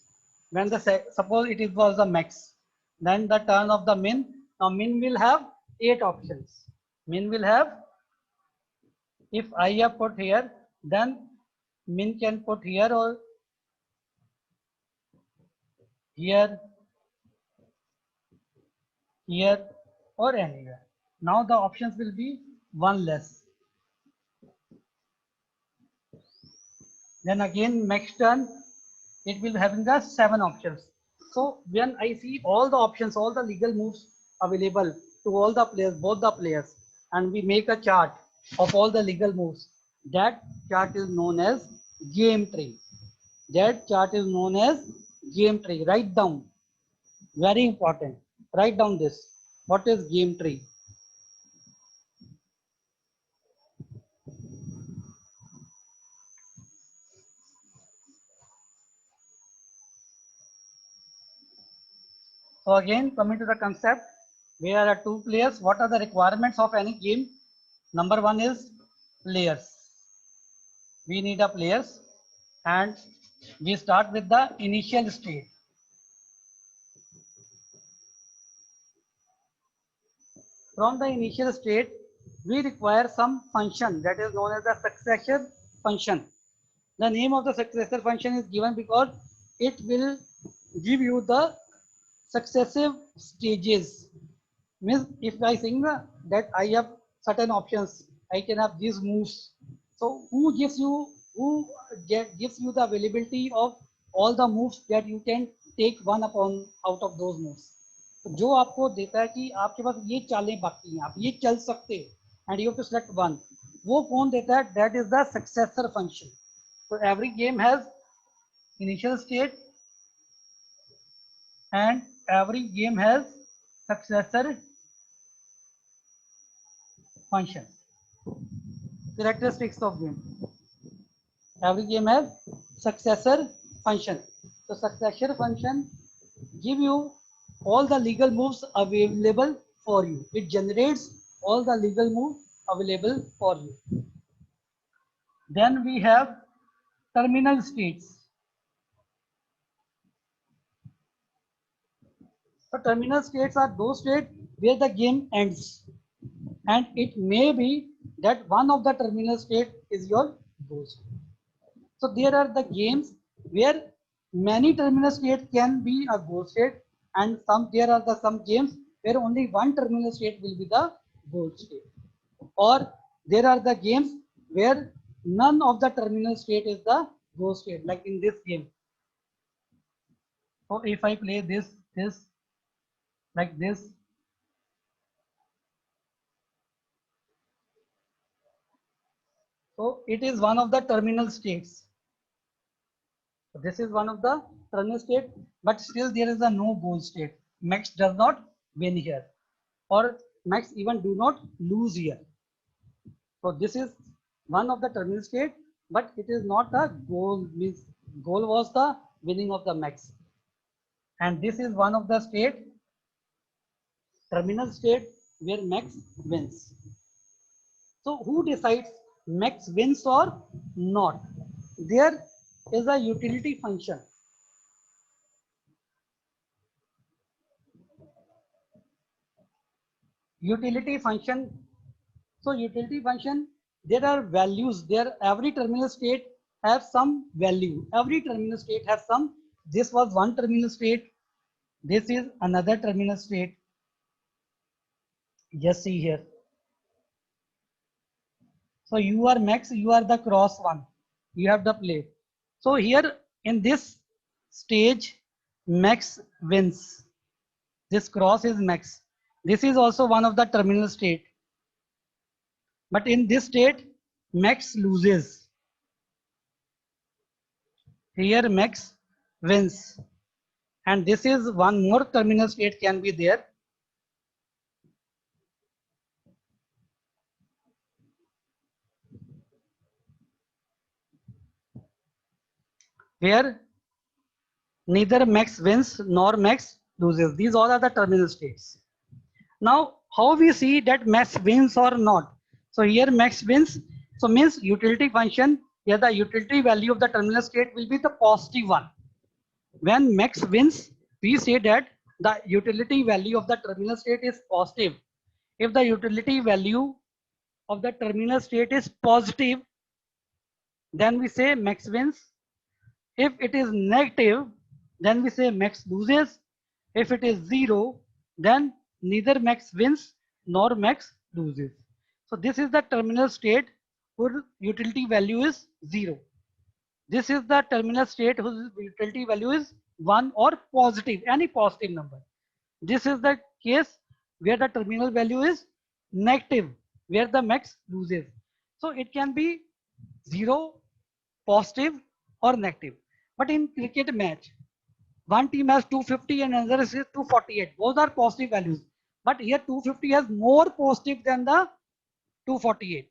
When the suppose it was the max, then the turn of the min. Now min will have 8 options. Min will have, if I have put here, then min can put here or here, here, or anywhere. Now the options will be one less. Then again next turn, it will having the 7 options. So when I see all the options, all the legal moves available to all the players, both the players, and we make a chart of all the legal moves, that chart is known as game tree. That chart is known as game tree. Write down. Very important. Write down this. What is game tree? So again, coming to the concept, there are two players. What are the requirements of any game? Number one is players. We need a players, and we start with the initial state. From the initial state, we require some function that is known as the successor function. The name of the successor function is given because it will give you the successive stages. Means if I think that I have certain options, I can have these moves. So gives you the availability of all the moves that you can take one upon out of those moves. तो जो आपको देता है कि आपके पास ये चालें बाकी हैं, आप ये चल सकते हैं and you have to select one, वो कौन देता है? That is the successor function. So every game has initial state and every game has successor function. Characteristics of game. Every game has successor function. So successor function give you all the legal moves available for you. It generates all the legal moves available for you. Then we have terminal states. So terminal states are those states where the game ends, and it may be that one of the terminal state is your goal state. So there are the games where many terminal states can be a goal state, and there are some games where only one terminal state will be the goal state, or there are the games where none of the terminal state is the goal state, like in this game. So if I play this like this, so it is one of the terminal states. So this is one of the terminal state, but still there is a no goal state. Max does not win here, or Max even do not lose here. So this is one of the terminal state, but it is not a goal. Means goal was the winning of the Max, and this is one of the state, terminal state, where Max wins. So who decides Max wins or not? There is a utility function. Utility function. So utility function, there are values there. Every terminal state has some value. Every terminal state has some. This was one terminal state. This is another terminal state. Just see here. So you are Max, you are the cross one. You have the play. So here in this stage, Max wins. This cross is Max. This is also one of the terminal state. But in this state, Max loses. Here Max wins. And this is one more terminal state can be there. Where neither Max wins nor Max loses. These all are the terminal states. Now, how we see that Max wins or not? So here Max wins. So means utility function. Here the utility value of the terminal state will be the positive one. When Max wins, we say that the utility value of the terminal state is positive. If the utility value of the terminal state is positive, then we say Max wins. If it is negative, then we say Max loses. If it is 0, then neither Max wins nor Max loses. So this is the terminal state where utility value is 0. This is the terminal state whose utility value is 1 or positive, any positive number. This is the case where the terminal value is negative, where the max loses. So it can be 0, positive or negative. But in cricket match, one team has 250 and another is 248. Both are positive values. But here 250 has more positive than the 248.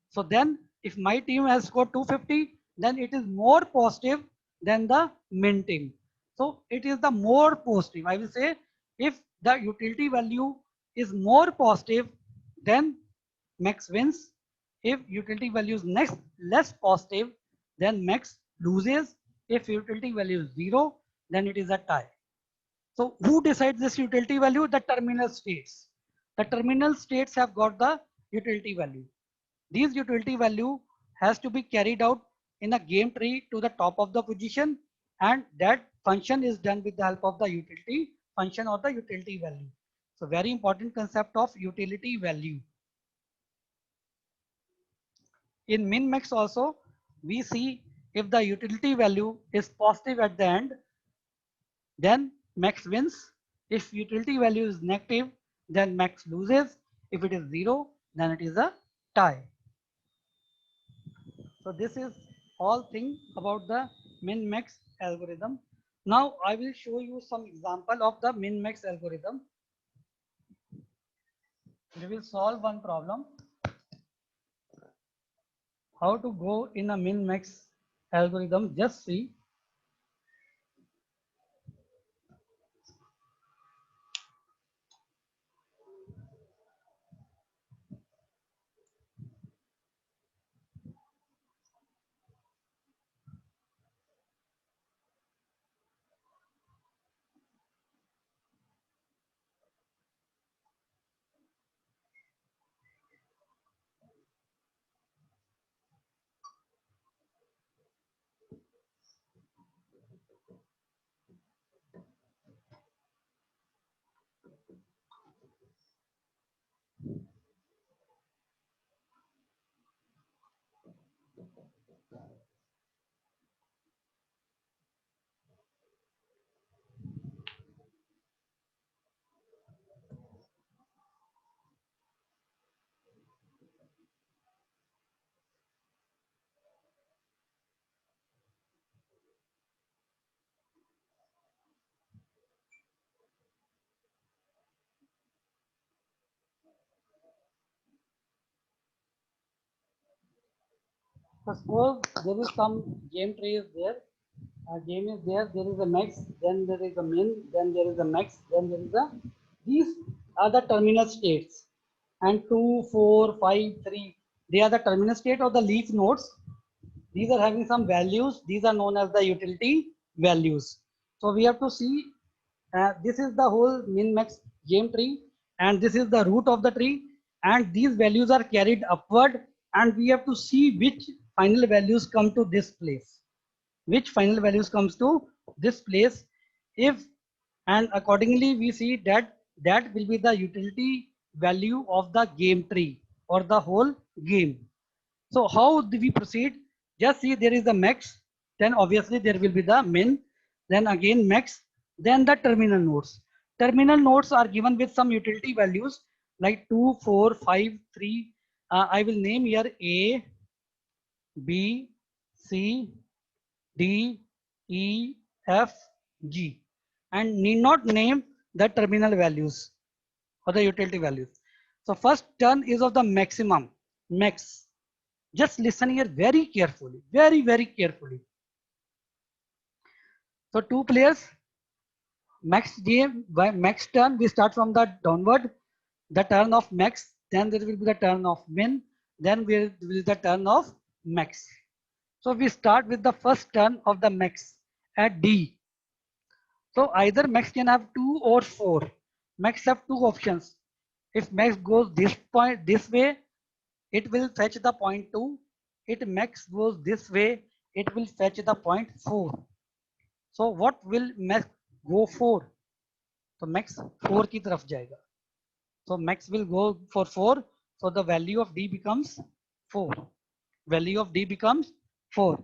So then if my team has scored 250, then it is more positive than the min team. So it is the more positive. I will say if the utility value is more positive, then max wins. If utility value is next less positive, then max loses. If utility value is 0, then it is a tie. So who decides this utility value? The terminal states. The terminal states have got the utility value. These utility value has to be carried out in a game tree to the top of the position, and that function is done with the help of the utility function or the utility value. So very important concept of utility value. In min max also, we see if the utility value is positive at the end, then max wins. If utility value is negative, then max loses. If it is 0, then it is a tie. So this is all thing about the min max algorithm. Now I will show you some example of the min max algorithm. We will solve one problem. How to go in a min max algorithm? Just see. Suppose there is some game tree is there. A game is there. There is a max, then there is a min, then there is a max, then there is a. These are the terminal states, and 2, 4, 5, 3. They are the terminal state of the leaf nodes. These are having some values. These are known as the utility values. So we have to see. This is the whole min max game tree, and this is the root of the tree, and these values are carried upward, and we have to see which final values come to this place. Which final values comes to this place. If and accordingly we see that that will be the utility value of the game tree or the whole game. So how do we proceed? Just see there is a max, then obviously there will be the min, then again max, then the terminal nodes. Terminal nodes are given with some utility values like 2, 4, 5, 3. I will name here A, B, C, D, E, F, G, and need not name the terminal values or the utility values. So first term is of the maximum, max. Just listen here very carefully, very carefully. So two players, max game, by max turn, we start from the downward, the turn of max, then there will be the turn of min, then will be the turn of max. So we start with the first turn of the max at D. So either max can have 2 or 4. Max have two options. If max goes this point this way, it will fetch the point 2. If max goes this way, it will fetch the point 4. So what will max go for? So max 4 की तरफ जाएगा. So max will go for 4. So the value of D becomes 4. Value of D becomes 4.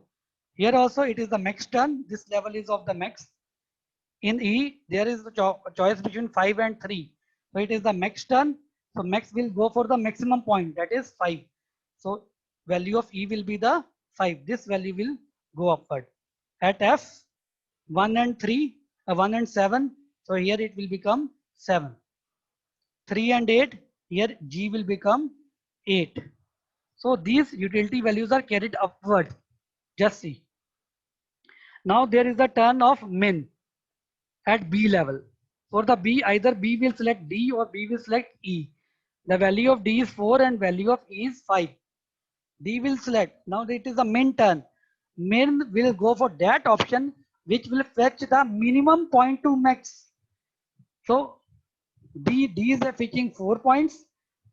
Here also it is the max turn. This level is of the max. In E, there is the choice between 5 and 3. So it is the max turn. So max will go for the maximum point, that is 5. So value of E will be the 5. This value will go upward. At F, 1 and 3, 1 and 7. So here it will become 7. 3 and 8, here G will become 8. So these utility values are carried upward. Just see. Now there is the turn of min at B level. For the B, either B will select D or B will select E. The value of D is 4 and value of E is 5. D will select. Now it is the min turn. Min will go for that option which will fetch the minimum point to max. So D is fetching 4 points,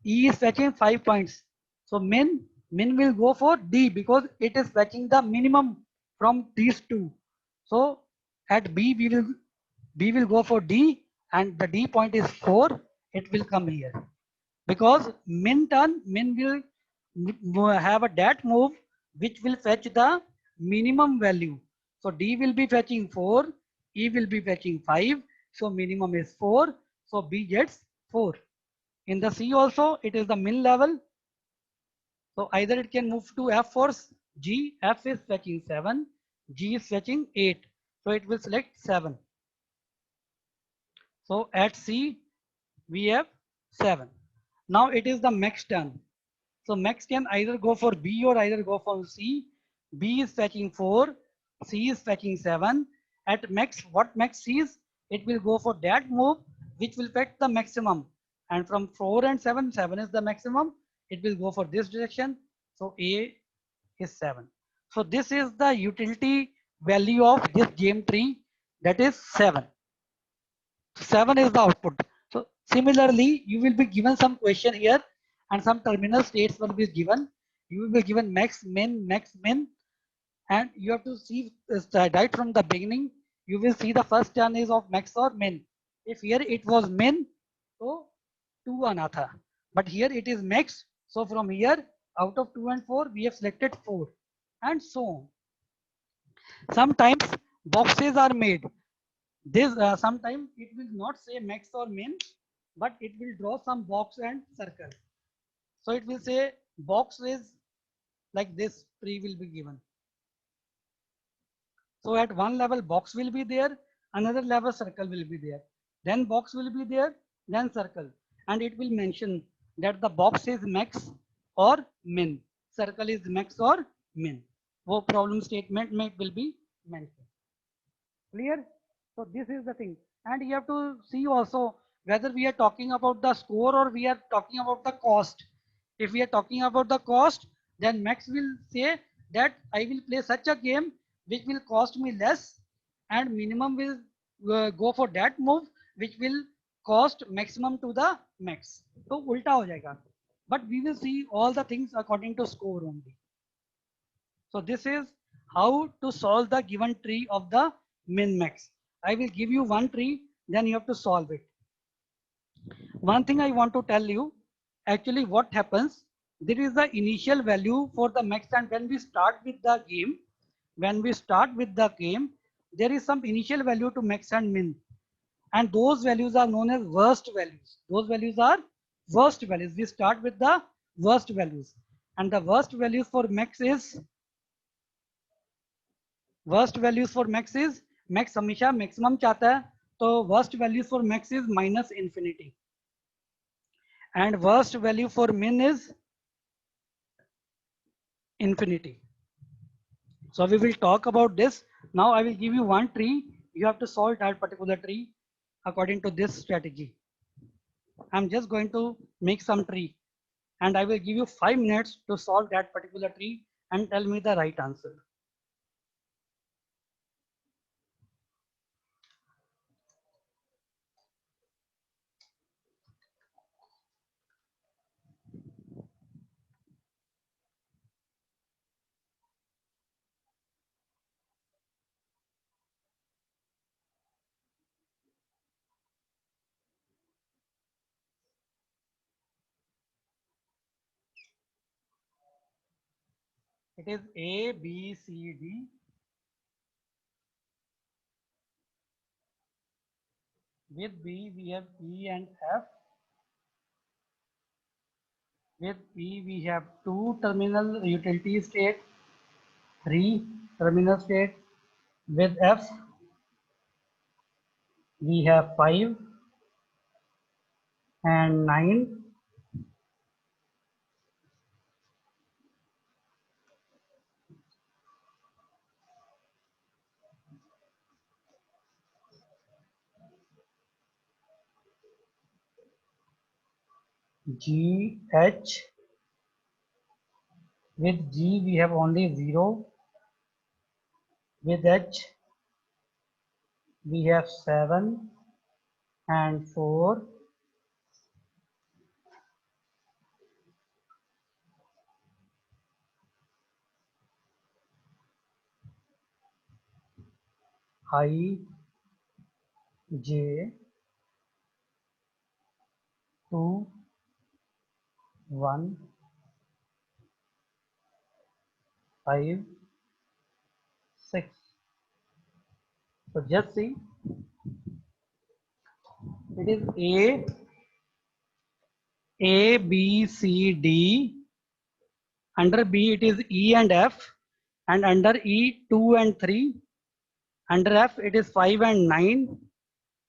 E is fetching 5 points. So min will go for D because it is fetching the minimum from these two. So at B will go for D and the D point is 4. It will come here because min will have a dat move which will fetch the minimum value. So D will be fetching 4, E will be fetching 5. So minimum is 4. So B gets 4. In the C also it is the min level. So either it can move to F or G. F is fetching 7. G is fetching 8. So it will select 7. So at C we have 7. Now it is the max turn. So max can either go for B or either go for C. B is fetching 4, C is fetching 7. At max, what max sees, it will go for that move which will fetch the maximum. And from 4 and 7, 7 is the maximum. It will go for this direction. So A is 7. So this is the utility value of this game tree, that is 7. 7 is the output. So similarly, you will be given some question here and some terminal states will be given. You will be given max, min, and you have to see right from the beginning. You will see the first turn is of max or min. If here it was min, so 2 आना था. But here it is max. So from here, out of 2 and 4, we have selected 4 and so on. Sometimes boxes are made. This sometimes it will not say max or min, but it will draw some box and circle. So it will say box is like this tree will be given. So at one level box will be there, another level circle will be there. Then box will be there, then circle. And it will mention that the box is max or min. Circle is max or min. वो problem statement में will be mentioned. Clear? So this is the thing. And you have to see also whether we are talking about the score or we are talking about the cost. If we are talking about the cost, then Max will say that I will play such a game which will cost me less and minimum will go for that move which will cost maximum to the max. So ulta ho jayega. But we will see all the things according to score only. So this is how to solve the given tree of the min max. I will give you one tree, then you have to solve it. One thing I want to tell you, actually what happens, there is the initial value for the max, and when we start with the game, there is some initial value to max and min. And those values are known as worst values. Those values are worst values. We start with the worst values. And the worst values for max is worst values for max is max हमेशा maximum चाहता है तो worst values for max is minus infinity and worst value for min is infinity. So we will talk about this. Now I will give you one tree. You have to solve that particular tree according to this strategy. I'm just going to make some tree and I will give you 5 minutes to solve that particular tree and tell me the right answer. It is A, B, C, D. With B, we have E and F. With E, we have 2 terminal utility state, 3 terminal state. With F, we have 5 and 9. G, H. With G, we have only 0. With H, we have 7 and 4. I, J, 2, 1, 5, 6. So just see, it is A, B, C, D. Under B, it is E and F. And under E, 2 and 3. Under F, it is 5 and 9.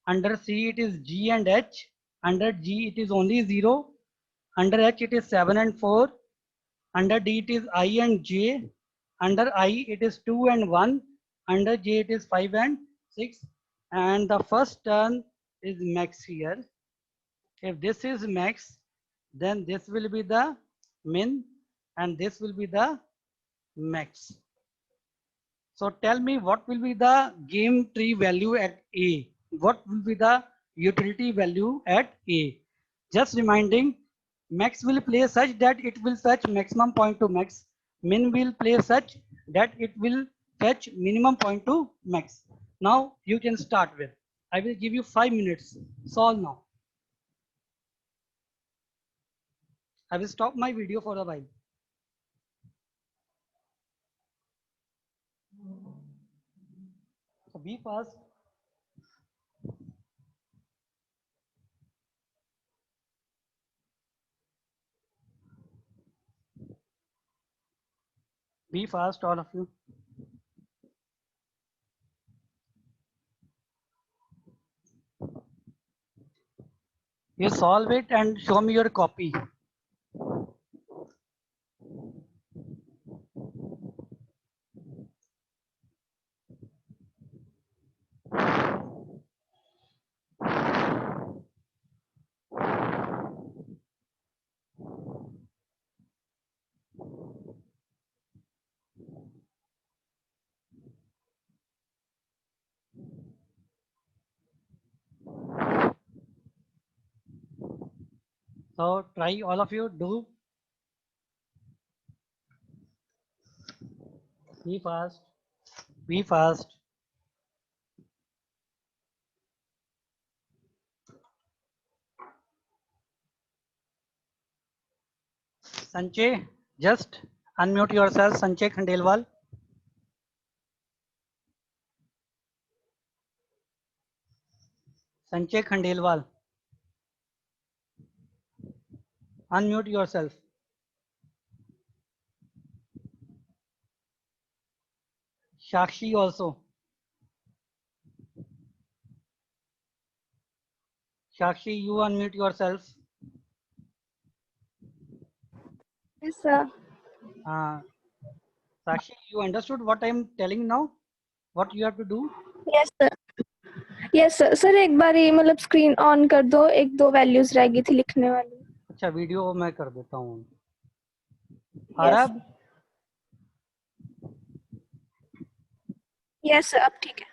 Under C, it is G and H. Under G, it is only 0. Under H, it is 7 and 4. Under D, it is I and J. Under I, it is 2 and 1. Under J, it is 5 and 6. And the first term is max here. If this is max, then this will be the min and this will be the max. So tell me what will be the game tree value at A? What will be the utility value at A? Just reminding, max will play such that it will fetch maximum point to max. Min will play such that it will fetch minimum point to max. Now you can start with. I will give you 5 minutes. Solve now. I will stop my video for a while. So be fast. Be fast, all of you. You solve it and show me your copy. So try, all of you, do. Be fast. Be fast. Sanjay, just unmute yourself. Sanjay Khandelwal. Sanjay Khandelwal. Unmute yourself. Shakshi also. Shakshi, you unmute yourself. Yes, sir. Sakshi, you understood what I am telling now? What you have to do? Yes, sir. Yes, sir. Sir एक बार ये मतलब screen on कर दो, एक दो values रह गई थी लिखने वाली. अच्छा, वीडियो मैं कर देता हूँ. अरब. यस सर, अब ठीक है.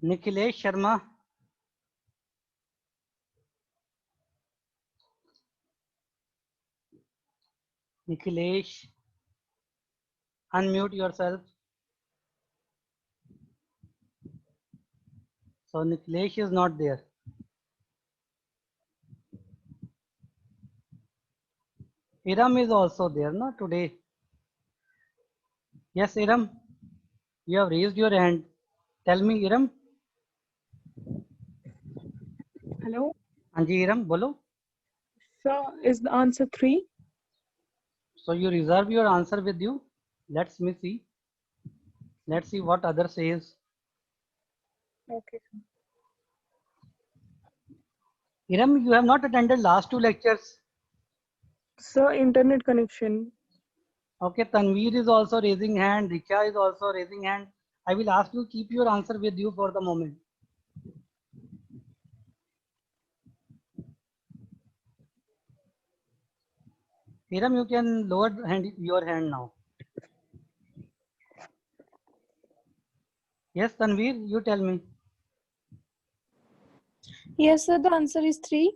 Nikhilesh Sharma. Nikhilesh, unmute yourself. So Nikhilesh is not there. Iram is also there, no, today. Yes, Iram, you have raised your hand. Tell me, Iram. Hello. Anji, Iram, bolo. So is the answer 3? So you reserve your answer with you. Let's me see. Let's see what other says. Okay. Iram, you have not attended last 2 lectures. So internet connection. Okay, Tanveer is also raising hand. Richa is also raising hand. I will ask you keep your answer with you for the moment. Iram, you can lower your hand now. Yes, Tanveer, you tell me. Yes, sir. The answer is 3.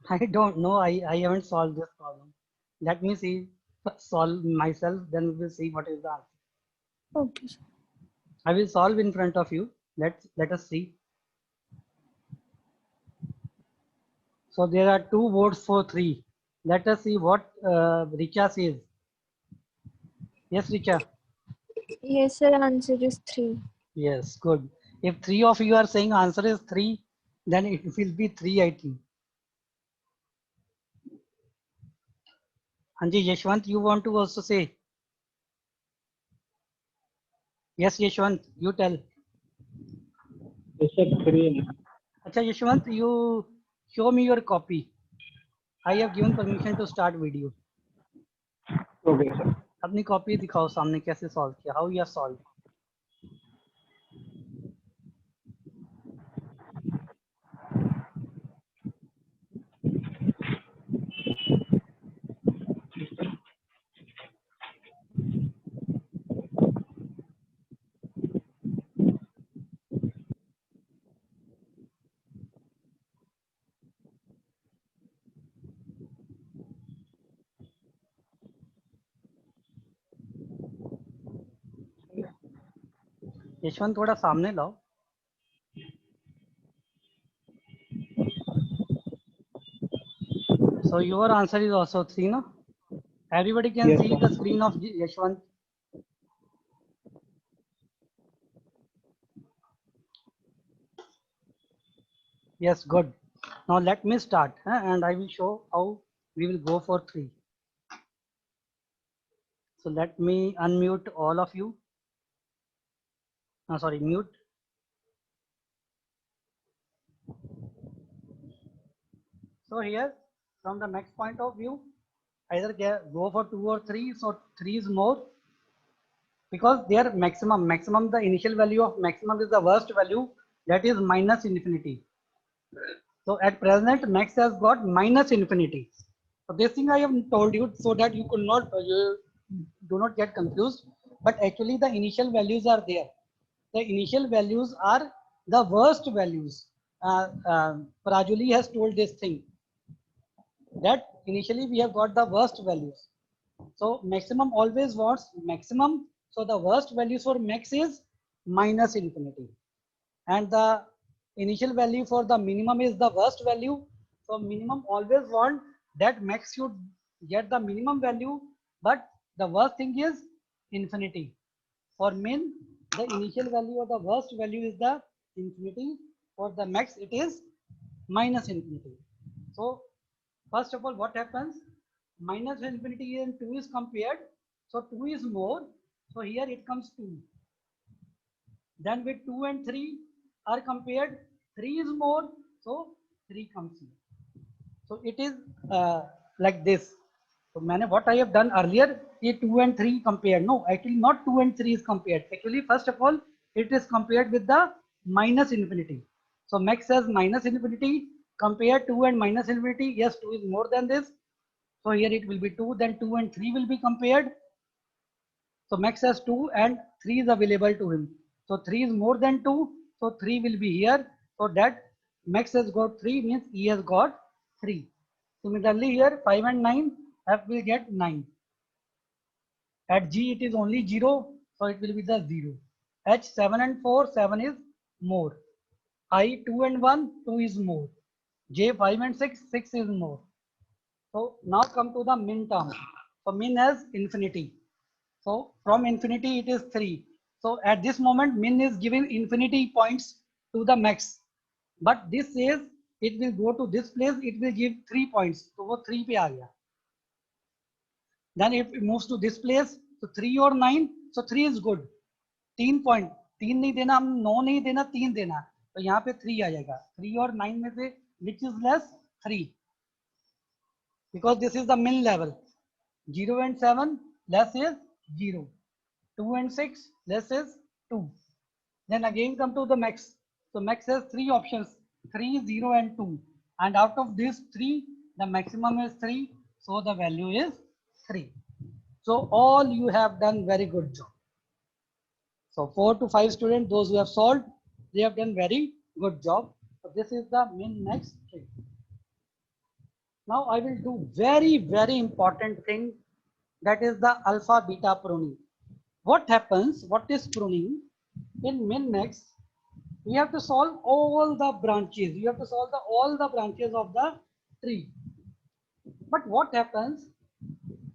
I don't know. I haven't solved this problem. Let me see, solve myself, then we'll see what is the answer. Okay, sir. I will solve in front of you. Let us see. So there are 2 votes for 3. Let us see what Richa says. Yes, Richa. Yes, sir. Answer is 3. Yes, good. If 3 of you are saying answer is 3, then it will be 3, I think. Anji, Yashwant, you want to also say? Yes, Yashwant, you tell. Acha, Yashwant, you show me your copy. I have given permission to start video. Okay, sir. अपनी copy दिखाओ सामने कैसे solve किया, how you solve. Yashwant थोड़ा सामने लाओ. So your answer is also 3, no? Everybody can Yes, see sir. the screen of Yashwant. Yes, good. Now let me start, and I will show how we will go for 3. So let me unmute all of you. Sorry, mute. So here, from the next point of view, either go for 2 or 3. So 3 is more, because their maximum, the initial value of maximum is the worst value, that is minus infinity. So at present, max has got minus infinity. So this thing I have told you so that you could not, you do not get confused. But actually the initial values are there. The initial values are the worst values. Prajuli has told this thing, that initially we have got the worst values. So maximum always wants maximum. So the worst values for max is minus infinity. And the initial value for the minimum is the worst value. So minimum always want that max should get the minimum value, but the worst thing is infinity. For min, the initial value or the worst value is the infinity. For the max, it is minus infinity. So first of all, what happens? Minus infinity and 2 is compared. So 2 is more. So here it comes 2. Then with 2 and 3 are compared, 3 is more, so 3 comes here. So it is like this. So what I have done earlier is 2 and 3 compared. No, actually not 2 and 3 is compared. Actually, first of all, it is compared with the minus infinity. So max says minus infinity, compare 2 and minus infinity. Yes, 2 is more than this. So here it will be 2, then 2 and 3 will be compared. So max has 2 and 3 is available to him. So 3 is more than 2. So 3 will be here. So that max has got 3 means he has got 3. Similarly here 5 and 9, F will get 9. At G it is only 0. So it will be the 0. H 7 and 4, 7 is more. I 2 and 1, 2 is more. J 5 and 6, 6 is more. So now come to the min term. So min has infinity. So from infinity it is 3. So at this moment min is giving infinity points to the max. But this says it will go to this place, it will give 3 points. So वो 3 पे आ गया. Then if it moves to this place, so 3 or 9, so 3 is good. 3 point, 3 नहीं देना, हम 9 नहीं देना, 3 देना. तो यहाँ पे 3 आ जाएगा. 3 और 9 में से which is less? 3. Because this is the min level. 0 and 7 less is 0. 2 and 6 less is 2. Then again come to the max. So max has 3 options, 3, 0 and 2. And out of these 3, the maximum is 3. So the value is 3. So all you have done very good job. So 4 to 5 students, those who have solved, they have done very good job. So this is the min max trick. Now I will do very important thing, that is the alpha beta pruning. What happens? What is pruning? In min max, we have to solve all the branches. You have to solve all the branches of the tree. But what happens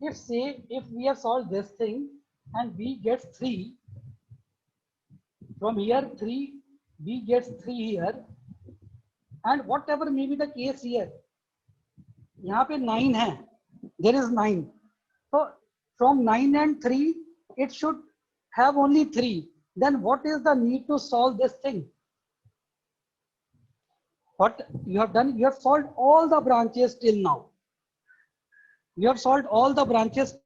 if we have solved this thing and we get 3 from here, 3 we get 3 here, and whatever may be the case here, यहाँ पे 9 है, there is 9. So from 9 and 3 it should have only 3. Then what is the need to solve this thing? What you have done, you have solved all the branches till now. You have solved all the branches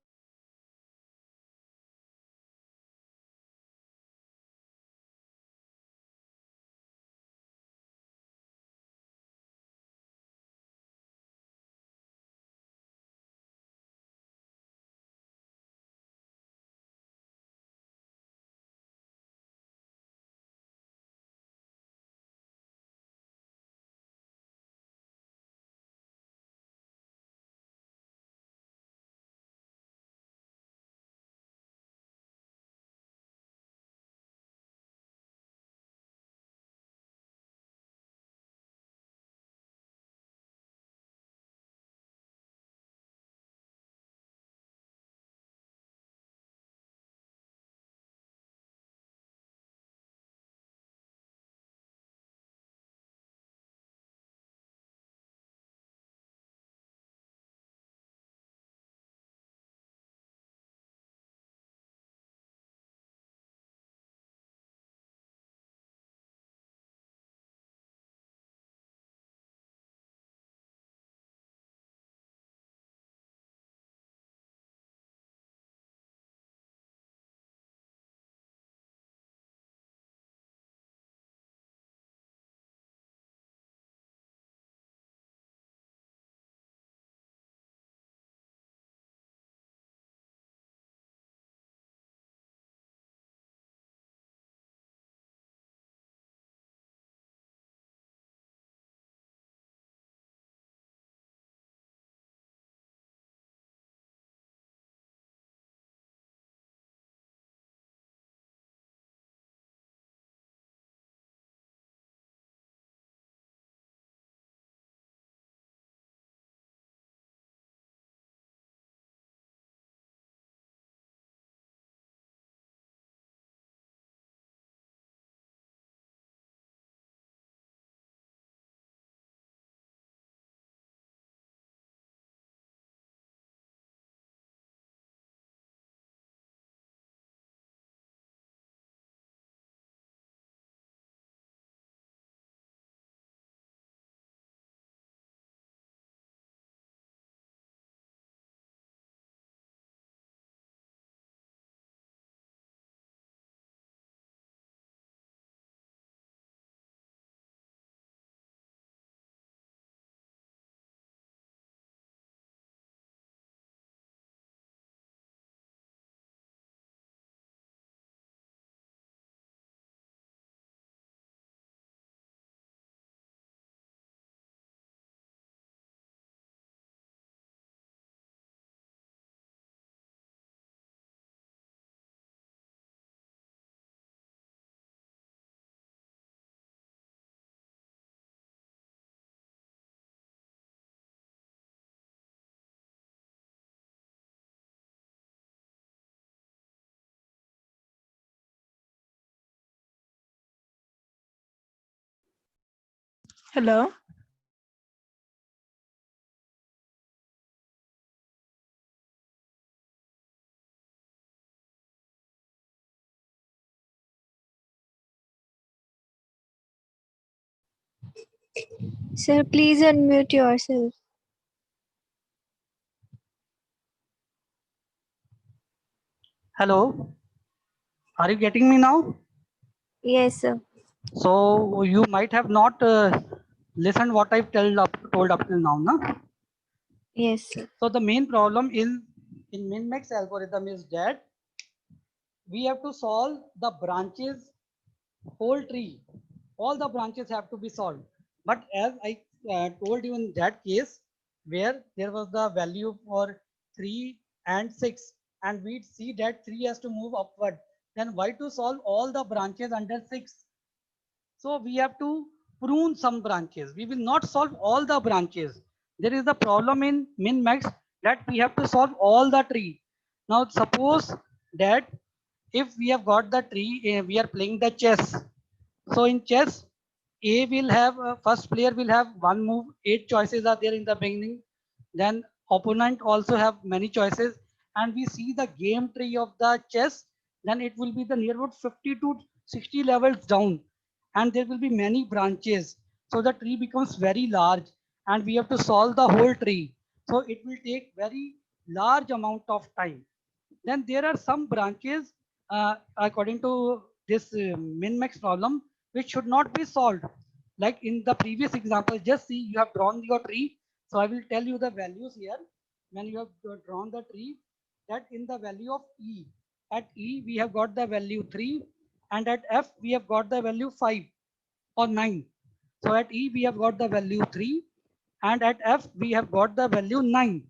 Hello. Sir, please unmute yourself. Hello, are you getting me now? Yes, sir. So you might have not listened what I've told up till now, na? Yes, sir. So the main problem in min-max algorithm is that we have to solve the branches whole tree. All the branches have to be solved. But as I told you in that case, where there was the value for 3 and 6, and we see that 3 has to move upward, then why to solve all the branches under 6? So we have to prune some branches. We will not solve all the branches. There is the problem in min-max that we have to solve all the tree. Now suppose that if we have got the tree, we are playing the chess. So in chess, A will have first player will have one move. 8 choices are there in the beginning. Then opponent also have many choices, and we see the game tree of the chess. Then it will be the near about 50 to 60 levels down, and there will be many branches. So the tree becomes very large, and we have to solve the whole tree. So it will take very large amount of time. Then there are some branches according to this min-max problem which should not be solved. Like in the previous example, just see you have drawn your tree. So I will tell you the values here. When you have drawn the tree, that in the value of E, at E we have got the value 3, and at F we have got the value 5 or 9. So at E we have got the value 3, and at F we have got the value 9.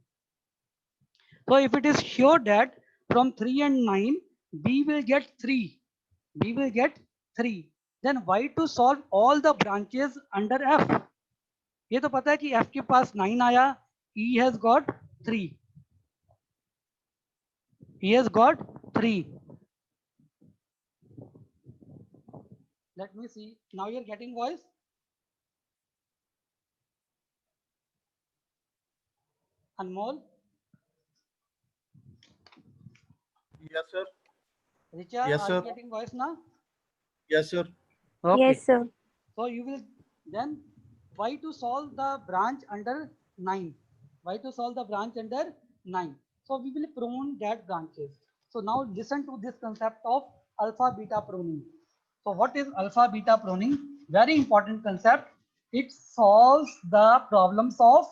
So if it is sure that from 3 and 9, B will get 3. B will get 3. Then why to solve all the branches under F? ये तो पता है कि F के पास 9 आया, E has got 3. E has got 3. Let me see. Now you're getting voice. Anmol, Yes, sir. Richa, Yes, are sir. you getting voice now? Yes, sir. Okay. Yes, sir. So you will then why to solve the branch under 9? Why to solve the branch under 9? So we will prune that branches. So now listen to this concept of alpha beta pruning. So what is alpha beta pruning? Very important concept. It solves the problems of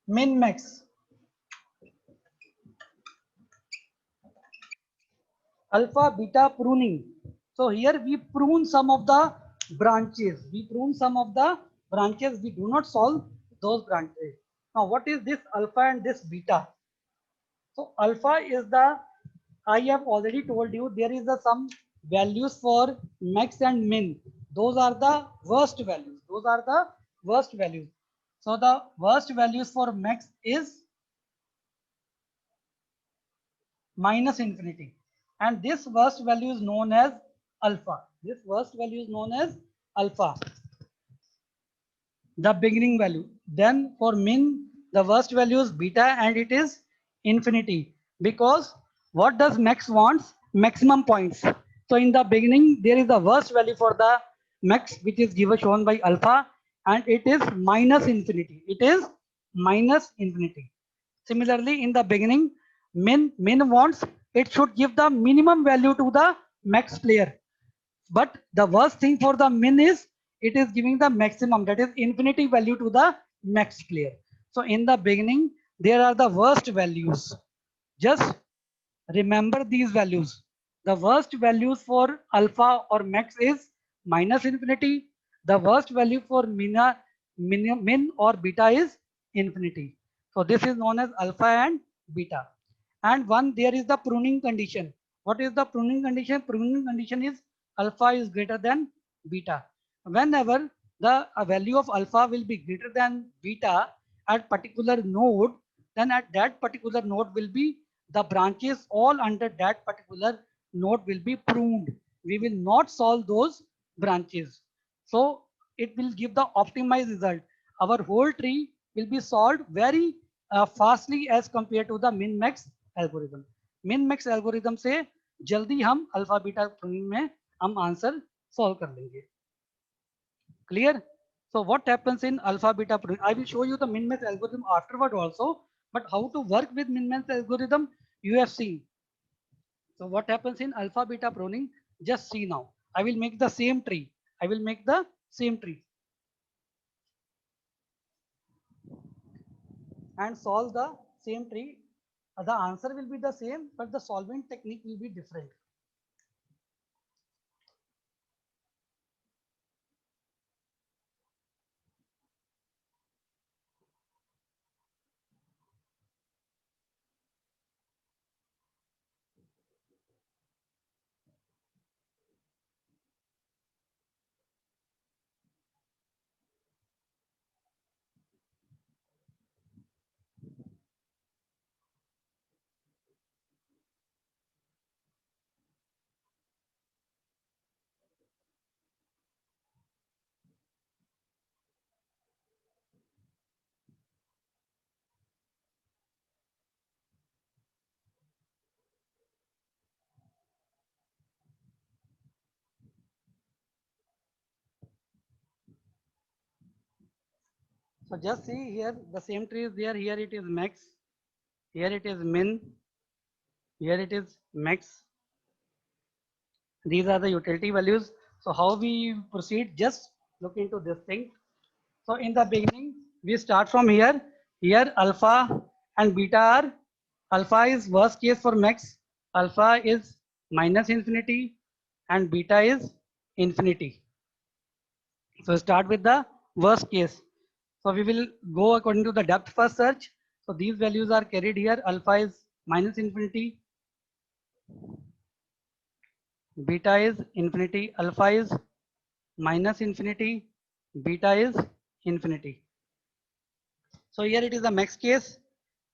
min max. Alpha beta pruning. So here we prune some of the branches. We prune some of the branches. We do not solve those branches. Now what is this alpha and this beta? So alpha is the, I have already told you, there is some values for max and min. Those are the worst values. Those are the worst values. So the worst values for max is minus infinity, and this worst value is known as alpha. This worst value is known as alpha, the beginning value. Then for min, the worst value is beta, and it is infinity, because what does max wants? Maximum points. So in the beginning there is the worst value for the max, which is given shown by alpha, and it is minus infinity. It is minus infinity. Similarly, in the beginning, min wants it should give the minimum value to the max player. But the worst thing for the min is it is giving the maximum, that is infinity value to the max player. So in the beginning, there are the worst values. Just remember these values. The worst values for alpha or max is minus infinity. The worst value for min or beta is infinity. So this is known as alpha and beta. And one, there is the pruning condition. What is the pruning condition? Pruning condition is alpha is greater than beta. Whenever the value of alpha will be greater than beta at particular node, then at that particular node will be the branches all under that particular node will be pruned. We will not solve those branches. So it will give the optimized result. Our whole tree will be solved very fastly as compared to the min max algorithm. min max algorithm से जल्दी हम alpha beta pruning में हम answer solve कर लेंगे. Clear? So what happens in alpha beta pruning? I will show you the min max algorithm afterward also, but how to work with min max algorithm you have seen. So what happens in alpha beta pruning? Just see now. I will make the same tree. I will make the same tree and solve the same tree. The answer will be the same, but the solving technique will be different. So just see here, the same tree is there. Here it is max. Here it is min. Here it is max. These are the utility values. So how we proceed? Just look into this thing. So in the beginning, we start from here. Here alpha and beta are, alpha is worst case for max, alpha is minus infinity and beta is infinity. So start with the worst case. So we will go according to the depth first search. So these values are carried here. Alpha is minus infinity, beta is infinity, alpha is minus infinity, beta is infinity. So here it is the max case.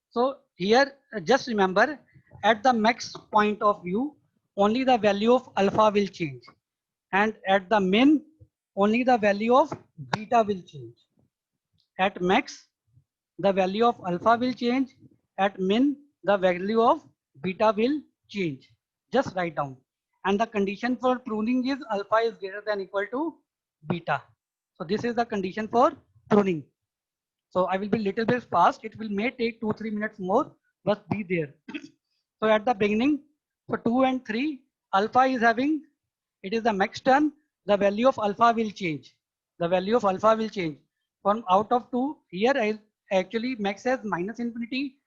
So here just remember, at the max point of view, only the value of alpha will change, and at the min, only the value of beta will change. At max, the value of alpha will change. At min, the value of beta will change. Just write down. And the condition for pruning is alpha is greater than equal to beta. So this is the condition for pruning. So I will be little bit fast. It will may take 2-3 minutes more, but be there. So at the beginning, for 2 and 3, alpha is having, it is the max term. The value of alpha will change. The value of alpha will change. From out of 2, here I actually max has minus infinity.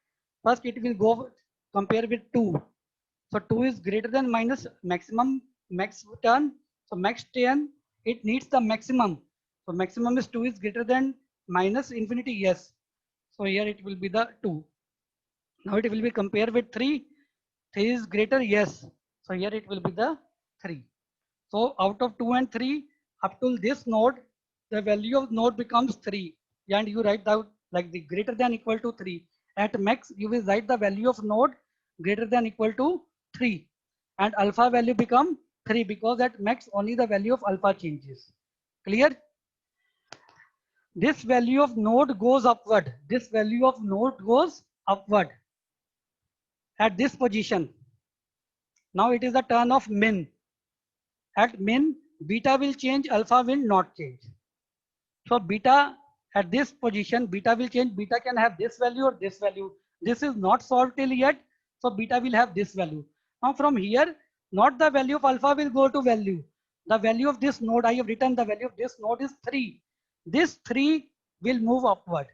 First it will go compare with 2. So 2 is greater than minus maximum max term. So max term, it needs the maximum. So maximum is 2 is greater than minus infinity, yes. So here it will be the 2. Now it will be compared with 3. 3 is greater, yes. So here it will be the 3. So out of 2 and 3, up to this node, the value of node becomes 3. And you write out like the greater than equal to 3. At max, you will write the value of node greater than equal to 3. And alpha value become 3 because at max only the value of alpha changes. Clear? This value of node goes upward. This value of node goes upward at this position. Now it is the turn of min. At min, beta will change, alpha will not change. So beta at this position, beta will change. Beta can have this value or this value. This is not solved till yet. So beta will have this value. Now from here, not the value of alpha will go to value. The value of this node, I have written the value of this node is 3. This 3 will move upward.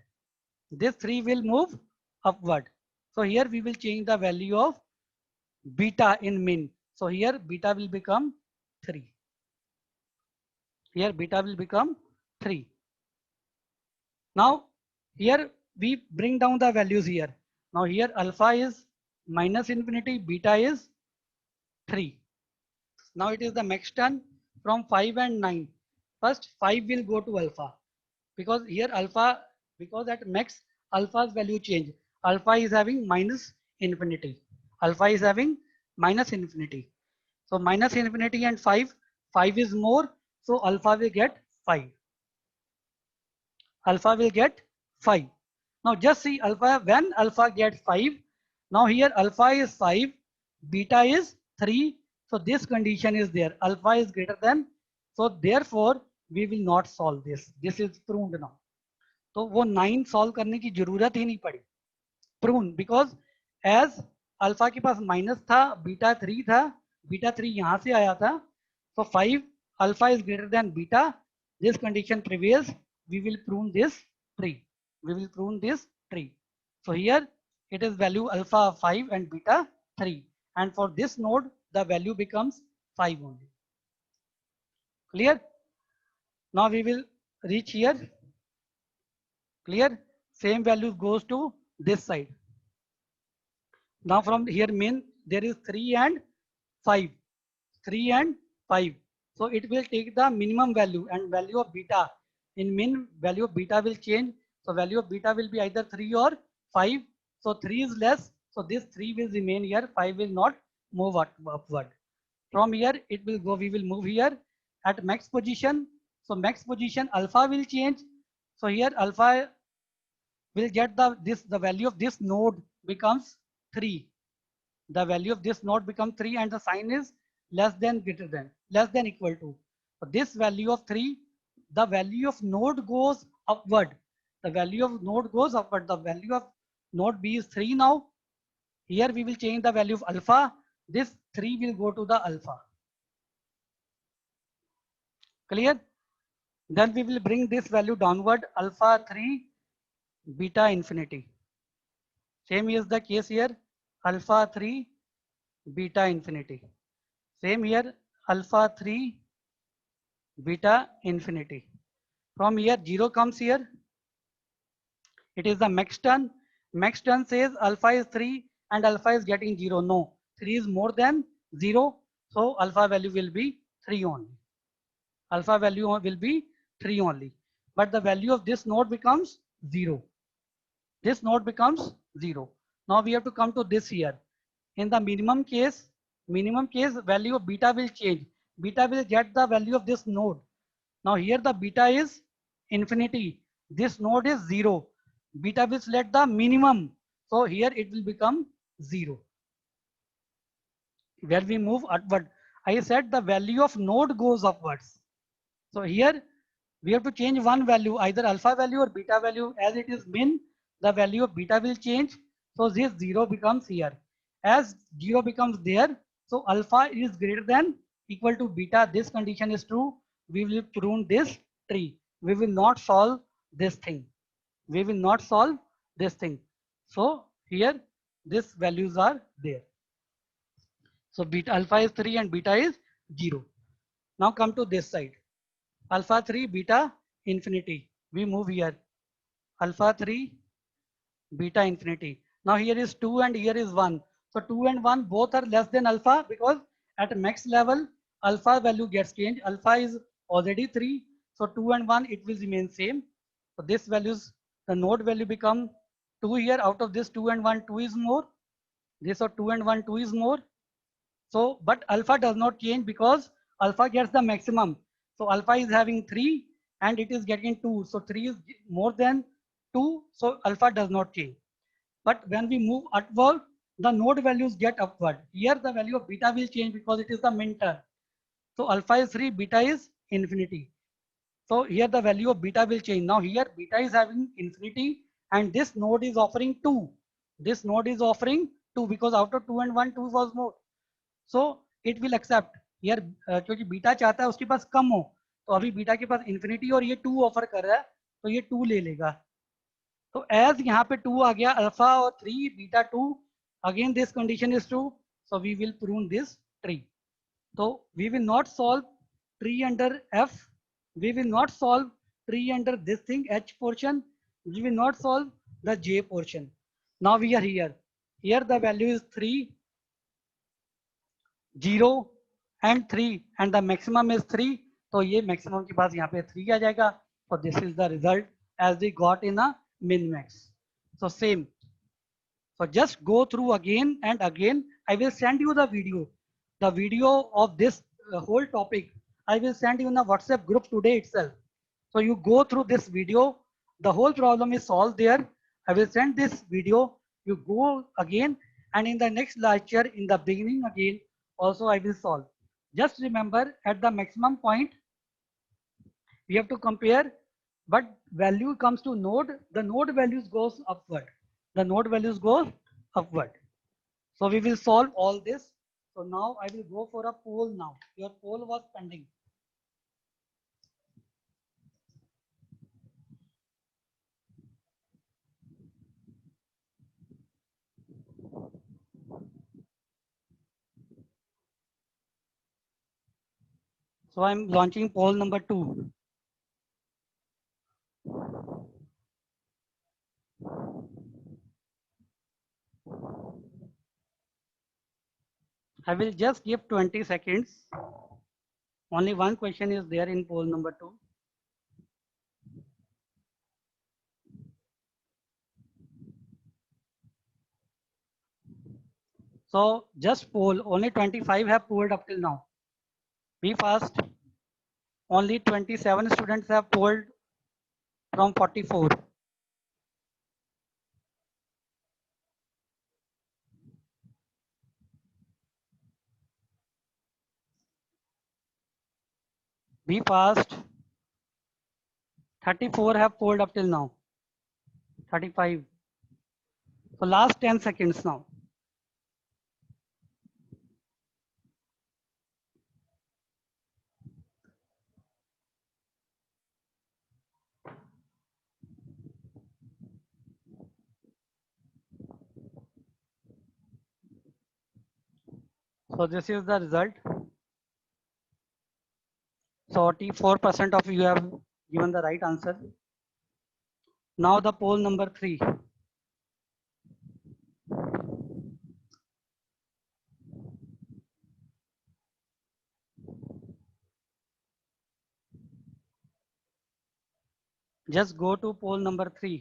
This 3 will move upward. So here we will change the value of beta in min. So here beta will become 3. Here beta will become 3. Now here we bring down the values here. Now here alpha is minus infinity, beta is 3. Now it is the max turn from 5 and 9. First 5 will go to alpha because here alpha, because at max alpha's value change. Alpha is having minus infinity. Alpha is having minus infinity. So minus infinity and 5, 5 is more. So alpha will get 5. alpha will get 5. Now just see alpha, when alpha gets 5, now here alpha is 5, beta is 3. So this condition is there, alpha is greater than, so therefore we will not solve this. This is proved now. तो वो 9 solve करने की जरूरत ही नहीं पड़ी, prove, because as alpha के पास minus था, beta 3 था, बीटा 3 यहां से आया था, so 5 alpha is greater than beta, this condition prevails, we will prove this tree, we will prove this tree. So here it is value alpha 5 and beta 3, and for this node the value becomes 5 only. Clear? Now we will reach here. Clear? Same value goes to this side. Now from here min there is 3 and 5, 3 and 5. So it will take the minimum value and value of beta. In min, value of beta will change. So value of beta will be either 3 or 5. So 3 is less. So this 3 will remain here. 5 will not move upward. From here it will go. We will move here at max position. So max position alpha will change. So here alpha will get the value of this node becomes 3. The value of this node becomes 3 and the sign is less than, greater than, less than, equal to. So this value of 3, the value of node goes upward. The value of node goes upward. The value of node B is 3 now. Here we will change the value of alpha. This 3 will go to the alpha. Clear? Then we will bring this value downward, alpha 3, beta infinity. Same is the case here, alpha 3, beta infinity. Same here, alpha 3, beta infinity. From here 0 comes here. It is the max term. Max term says alpha is 3 and alpha is getting 0. No, 3 is more than 0. So alpha value will be 3 only. Alpha value will be 3 only. But the value of this node becomes 0. This node becomes 0. Now we have to come to this here. In the minimum case value of beta will change. Beta will get the value of this node. Now here the beta is infinity. This node is 0. Beta will select the minimum. So here it will become 0. Where we move upward, I said the value of node goes upwards. So here we have to change one value, either alpha value or beta value. As it is min, the value of beta will change. So this 0 becomes here. As 0 becomes there, so alpha is greater than, equal to beta. This condition is true. We will prune this tree. We will not solve this thing. We will not solve this thing. So here these values are there. So beta alpha is 3 and beta is 0. Now come to this side. Alpha 3, beta infinity. We move here. Alpha 3, beta infinity. Now here is 2 and here is 1. So 2 and 1 both are less than alpha, because at max level alpha value gets changed. Alpha is already 3. So 2 and 1 it will remain same. So this values, the node value become 2 here. Out of this 2 and 1, 2 is more. This or 2 and 1, 2 is more. So but alpha does not change because alpha gets the maximum. So alpha is having 3 and it is getting 2. So 3 is more than 2. So alpha does not change. But when we move upward, the node values get upward. Here the value of beta will change because it is the min term. So alpha is 3, beta is infinity. So here the value of beta will change. Now here beta is having infinity and this node is offering 2. This node is offering 2 because after 2 and 1, 2 was more. So it will accept. Here क्योंकि beta चाहता है उसके पास कम हो, तो अभी beta के पास infinity और ये 2 ऑफर कर रहा है, तो ये 2 ले लेगा. तो एज यहाँ पे 2 आ गया, अल्फा और 3, beta 2, again this condition is true, so we will prove this three. तो we will not solve three under F, we will not solve three under this thing H portion, we will not solve the J portion. Now we are here the value is 3, 0 and 3 and the maximum is 3. तो ये maximum के पास यहाँ पे 3 आ जाएगा. So this is the result as we got in a min max. So same. So just go through again and again. I will send you the video. The video of this whole topic I will send you in a WhatsApp group today itself. So you go through this video The whole problem is solved there. I will send this video. You go again, and in the next lecture, in the beginning again, also I will solve. Just remember, at the maximum point, we have to compare, but value comes to node. The node values goes upward. The node values go upward. So we will solve all this. So now I will go for a poll now. Your poll was pending. So I'm launching poll number 2. I will just give 20 seconds. Only one question is there in poll number 2. So just poll. Only 25 have polled up till now. Be fast. Only 27 students have polled from 44. Be fast. 34 have polled up till now. 35. So last 10 seconds now. So this is the result. 44% of you have given the right answer. Now the poll number 3. Just go to poll number 3.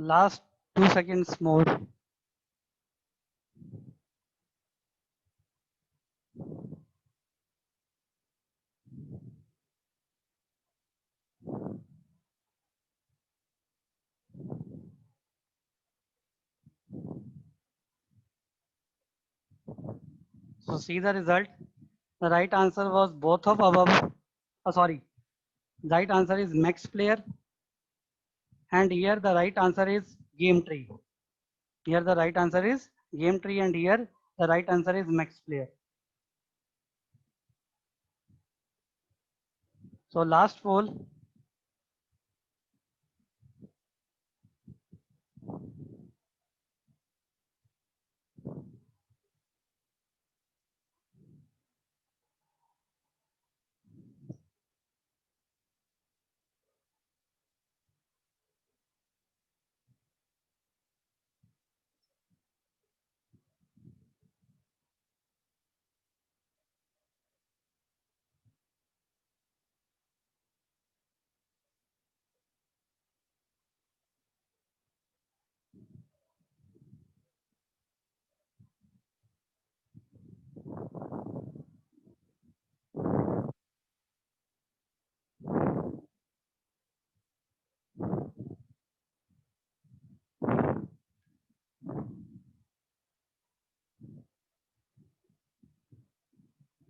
Last 2 seconds more. So see the result. The right answer was both of above. Sorry. The right answer is max player. And here the right answer is game tree. Here the right answer is game tree, and here the right answer is max player. So last poll.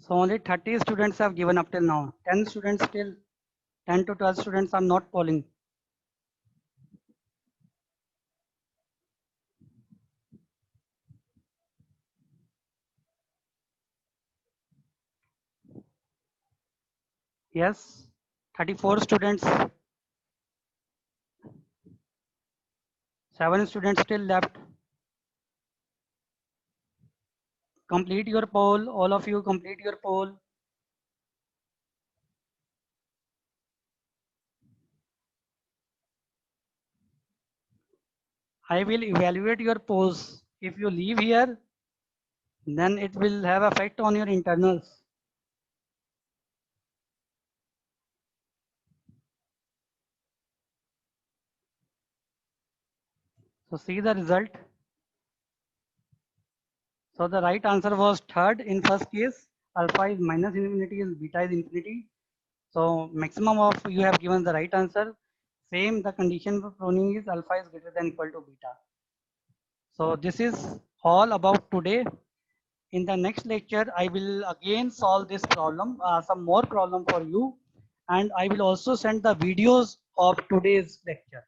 So only 30 students have given up till now. 10 students still, 10 to 12 students are not polling. Yes, 34 students, 7 students still left. Complete your poll. All of you complete your poll. I will evaluate your polls. If you leave here, then it will have effect on your internals. So see the result. So the right answer was third in first case. Alpha is minus infinity and beta is infinity. So maximum of you have given the right answer. Same the condition for pruning is alpha is greater than equal to beta. So this is all about today. In the next lecture, I will again solve this problem, some more problem for you. And I will also send the videos of today's lecture.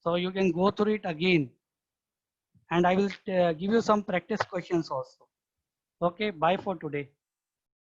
So you can go through it again. And I will give you some practice questions also. Okay, bye for today.